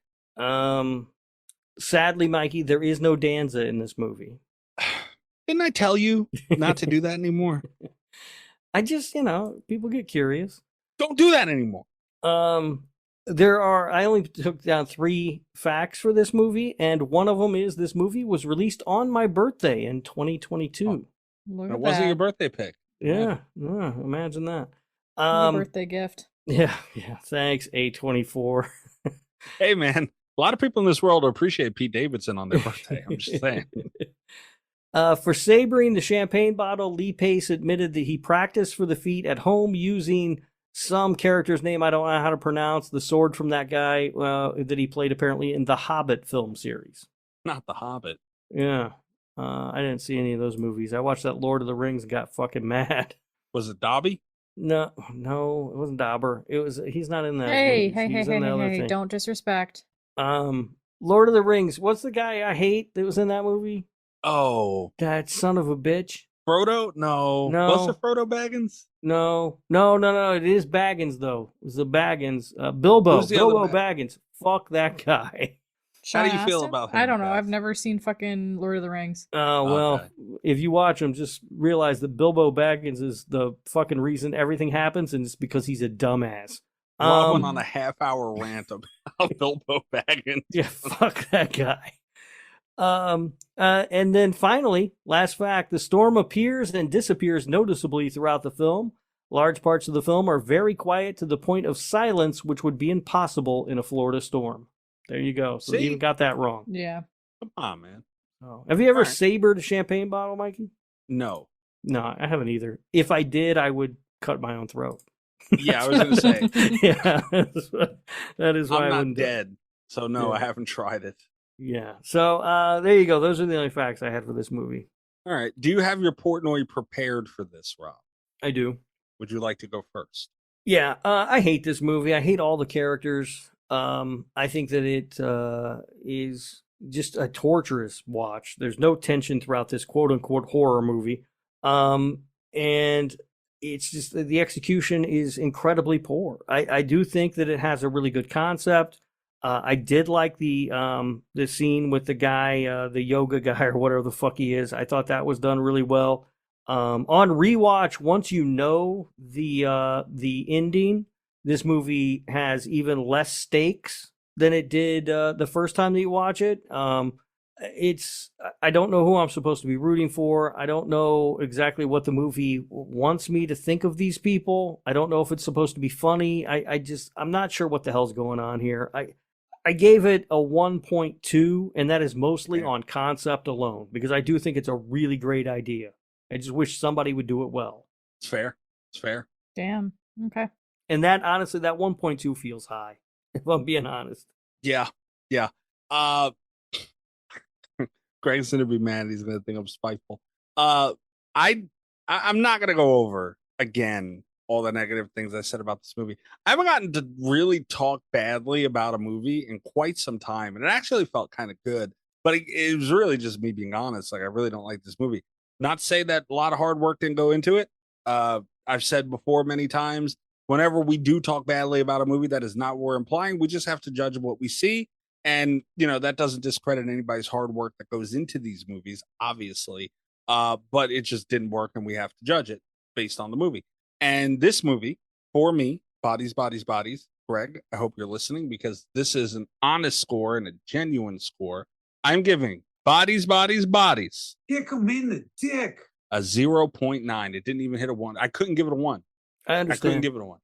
Sadly, Mikey, there is no Danza in this movie. Didn't I tell you not to do that anymore? I just, people get curious. Don't do that anymore. I only took down 3 facts for this movie, and one of them is this movie was released on my birthday in 2022. It wasn't your birthday pick. Yeah, imagine that. Birthday gift. Yeah, thanks, A24. Hey, man, a lot of people in this world appreciate Pete Davidson on their birthday. I'm just saying. For sabering the champagne bottle, Lee Pace admitted that he practiced for the feat at home using some character's name I don't know how to pronounce, the sword from that guy that he played apparently in the Hobbit film series. Not the Hobbit. Yeah. I didn't see any of those movies. I watched that Lord of the Rings and got fucking mad. Was it Dobby? No, it wasn't Dauber. He's not in that. Hey, don't disrespect. Lord of the Rings. What's the guy I hate that was in that movie? Oh. That son of a bitch. Frodo? No. Was it Frodo Baggins? No. It is Baggins, though. It was the Baggins. Bilbo Baggins. Fuck that guy. How do you feel about him? I don't know. I've never seen fucking Lord of the Rings. Well, if you watch them, just realize that Bilbo Baggins is the fucking reason everything happens, and it's because he's a dumbass. Rob went on a half-hour rant about Bilbo Baggins. Yeah, fuck that guy. And then finally, last fact, the storm appears and disappears noticeably throughout the film. Large parts of the film are very quiet to the point of silence, which would be impossible in a Florida storm. There you go. So you even got that wrong. Yeah. Come on, man. Oh. Have you ever sabered a champagne bottle, Mikey? No. No, I haven't either. If I did, I would cut my own throat. Yeah, I was going to say. Yeah, that is why I'm not dead. So no, I haven't tried it. Yeah. So there you go. Those are the only facts I had for this movie. All right. Do you have your Portnoy prepared for this, Rob? I do. Would you like to go first? Yeah. I hate this movie. I hate all the characters. I think that it is just a torturous watch. There's no tension throughout this quote unquote horror movie. And it's just the execution is incredibly poor. I do think that it has a really good concept. I did like the scene with the guy, the yoga guy or whatever the fuck he is. I thought that was done really well. On rewatch, once you know the ending, this movie has even less stakes than it did the first time that you watch it. I don't know who I'm supposed to be rooting for. I don't know exactly what the movie wants me to think of these people. I don't know if it's supposed to be funny. I'm not sure what the hell's going on here. I gave it a 1.2, and that is mostly on concept alone, because I do think it's a really great idea. I just wish somebody would do it well. It's fair. Damn. Okay. And that, honestly, that 1.2 feels high, if I'm being honest. Yeah. Greg's going to be mad. He's going to think I'm spiteful. I'm not going to go over, again, all the negative things I said about this movie. I haven't gotten to really talk badly about a movie in quite some time, and it actually felt kind of good. But it was really just me being honest. Like, I really don't like this movie. Not to say that a lot of hard work didn't go into it. I've said before many times, whenever we do talk badly about a movie, that is not what we're implying. We just have to judge what we see. And, that doesn't discredit anybody's hard work that goes into these movies, obviously. But it just didn't work, and we have to judge it based on the movie. And this movie, for me, Bodies, Bodies, Bodies, Greg, I hope you're listening, because this is an honest score and a genuine score. I'm giving Bodies, Bodies, Bodies. Kick him in the dick. A 0.9. It didn't even hit a 1. I couldn't give it a 1. I understand. I couldn't give it a 1.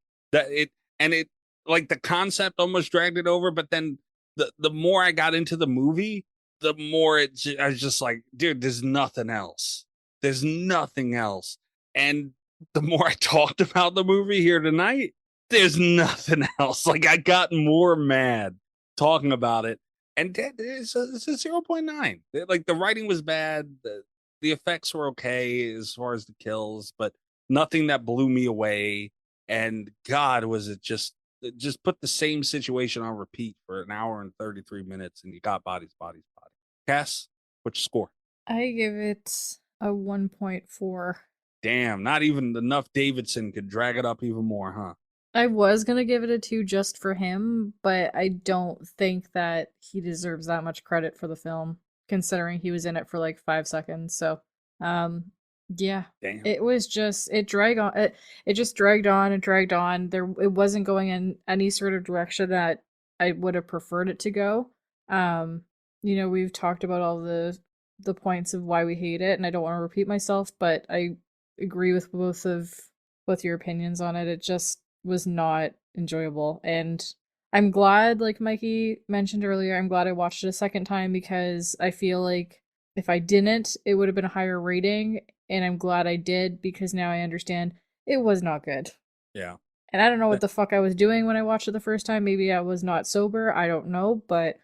It like the concept almost dragged it over, but then the more I got into the movie, the more I was just like, dude, there's nothing else. There's nothing else. And the more I talked about the movie here tonight, there's nothing else. Like, I got more mad talking about it. And it's a 0.9. Like, the writing was bad. The effects were okay as far as the kills, but nothing that blew me away. And God, was it just put the same situation on repeat for an hour and 33 minutes, and you got Bodies, Bodies, Bodies. Cass, what's your score? I give it a 1.4. Damn, not even enough Davidson could drag it up even more, huh? I was going to give it a 2 just for him, but I don't think that he deserves that much credit for the film, considering he was in it for like 5 seconds. So, yeah. Damn. It was just, it dragged on. It just dragged on and dragged on. It wasn't going in any sort of direction that I would have preferred it to go. We've talked about all the points of why we hate it, and I don't want to repeat myself, but I agree with both your opinions on it. It just was not enjoyable, and I'm glad, like Mikey mentioned earlier, I'm glad I watched it a second time, because I feel like if I didn't, it would have been a higher rating, and I'm glad I did, because now I understand it was not good. Yeah. And I don't know what the fuck I was doing when I watched it the first time. Maybe I was not sober. I don't know, but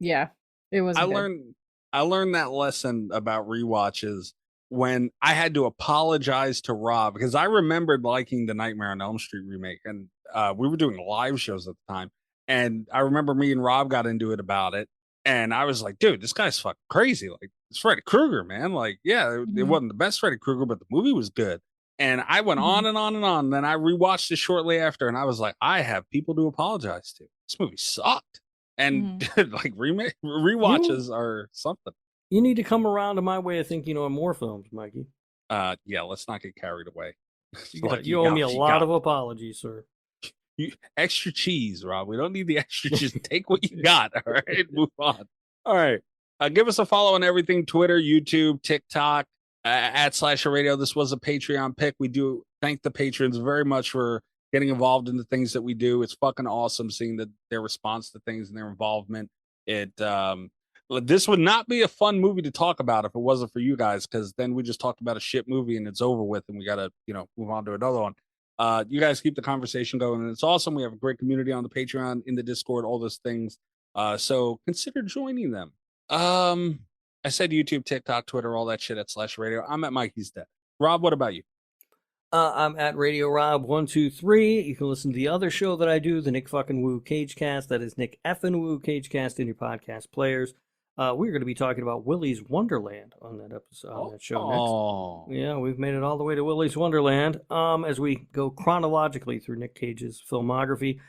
yeah, it wasn't good. I learned that lesson about rewatches when I had to apologize to Rob, because I remembered liking the Nightmare on Elm Street remake, and we were doing live shows at the time, and I remember me and Rob got into it about it, and I was like, dude, this guy's fucking crazy. Like, it's Freddy Krueger, man. Like, yeah, it wasn't the best Freddy Krueger, but the movie was good. And I went on and on and on. Then I rewatched it shortly after, and I was like, I have people to apologize to. This movie sucked. And like rewatches are something. You need to come around to my way of thinking on more films, Mikey. Yeah, let's not get carried away. You owe me a lot of apologies, sir. Extra cheese, Rob. We don't need the extra cheese. Take what you got. All right, move on. All right. Give us a follow on everything: Twitter, YouTube, TikTok, at Slasher Radio. This was a Patreon pick. We do thank the patrons very much for getting involved in the things that we do. It's fucking awesome seeing their response to things and their involvement. This would not be a fun movie to talk about if it wasn't for you guys, because then we just talked about a shit movie and it's over with, and we gotta move on to another one. You guys keep the conversation going, and it's awesome. We have a great community on the Patreon, in the Discord, all those things. So consider joining them. I said YouTube, TikTok, Twitter, all that shit at Slash Radio. I'm at Mikey's Dead. Rob, what about you? I'm at Radio Rob 123. You can listen to the other show that I do, the Nick fucking Woo Cagecast. That is Nick effing Woo Cagecast in your podcast players. We're going to be talking about Willy's Wonderland on that episode, on that show next. Yeah, we've made it all the way to Willy's Wonderland as we go chronologically through Nick Cage's filmography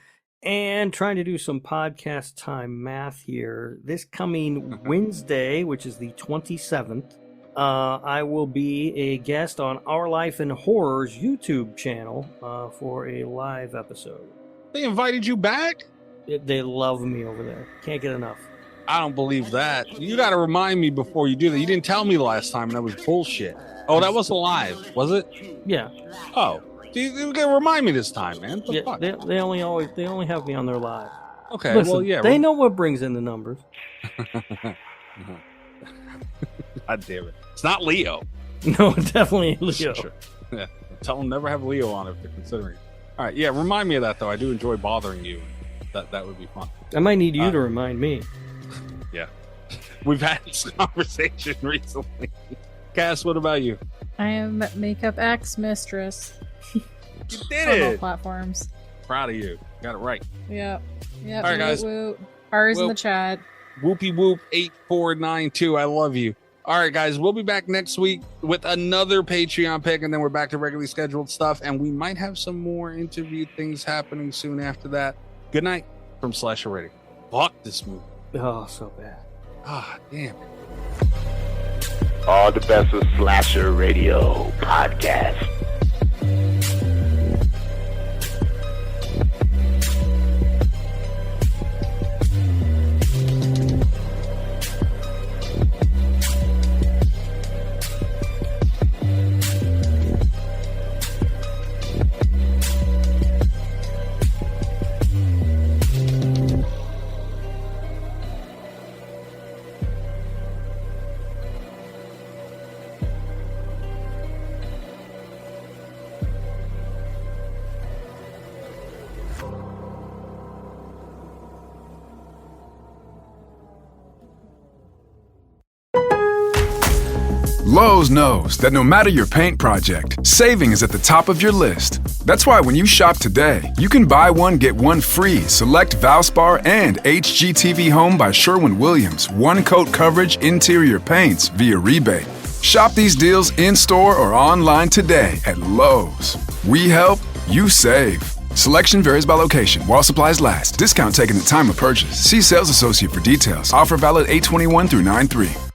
and trying to do some podcast time math here. This coming Wednesday, which is the 27th, I will be a guest on Our Life in Horror's YouTube channel for a live episode. They invited you back? They love me over there. Can't get enough. I don't believe that. You got to remind me before you do that. You didn't tell me last time, and that was bullshit. Oh, that wasn't live, was it? Yeah. Oh, you got to remind me this time, man. Yeah, they only have me on their live. Okay, listen, well, yeah. They know what brings in the numbers. God damn it. It's not Leo. No, it definitely ain't Leo. Sure. Yeah. Tell them never have Leo on if they're considering it. All right, yeah, remind me of that, though. I do enjoy bothering you. That would be fun. I might need you to remind me. Yeah. We've had this conversation recently. Cass, what about you? I am Makeup X Mistress. You did on it! all platforms. Proud of you. Got it right. Yep. All right, guys. Woot. R's in the chat. Whoopie whoop 8492. I love you. All right, guys, we'll be back next week with another Patreon pick, and then we're back to regularly scheduled stuff, and we might have some more interview things happening soon after that. Good night from Slasher Radio. Fuck this movie. Oh, so bad. Ah, damn. All the best of Slasher Radio podcast. Lowe's knows that no matter your paint project, saving is at the top of your list. That's why when you shop today, you can buy one, get one free. Select Valspar and HGTV Home by Sherwin-Williams. One coat coverage interior paints via rebate. Shop these deals in-store or online today at Lowe's. We help, you save. Selection varies by location. While supplies last. Discount taken at time of purchase. See sales associate for details. Offer valid 8/21 through 9/3.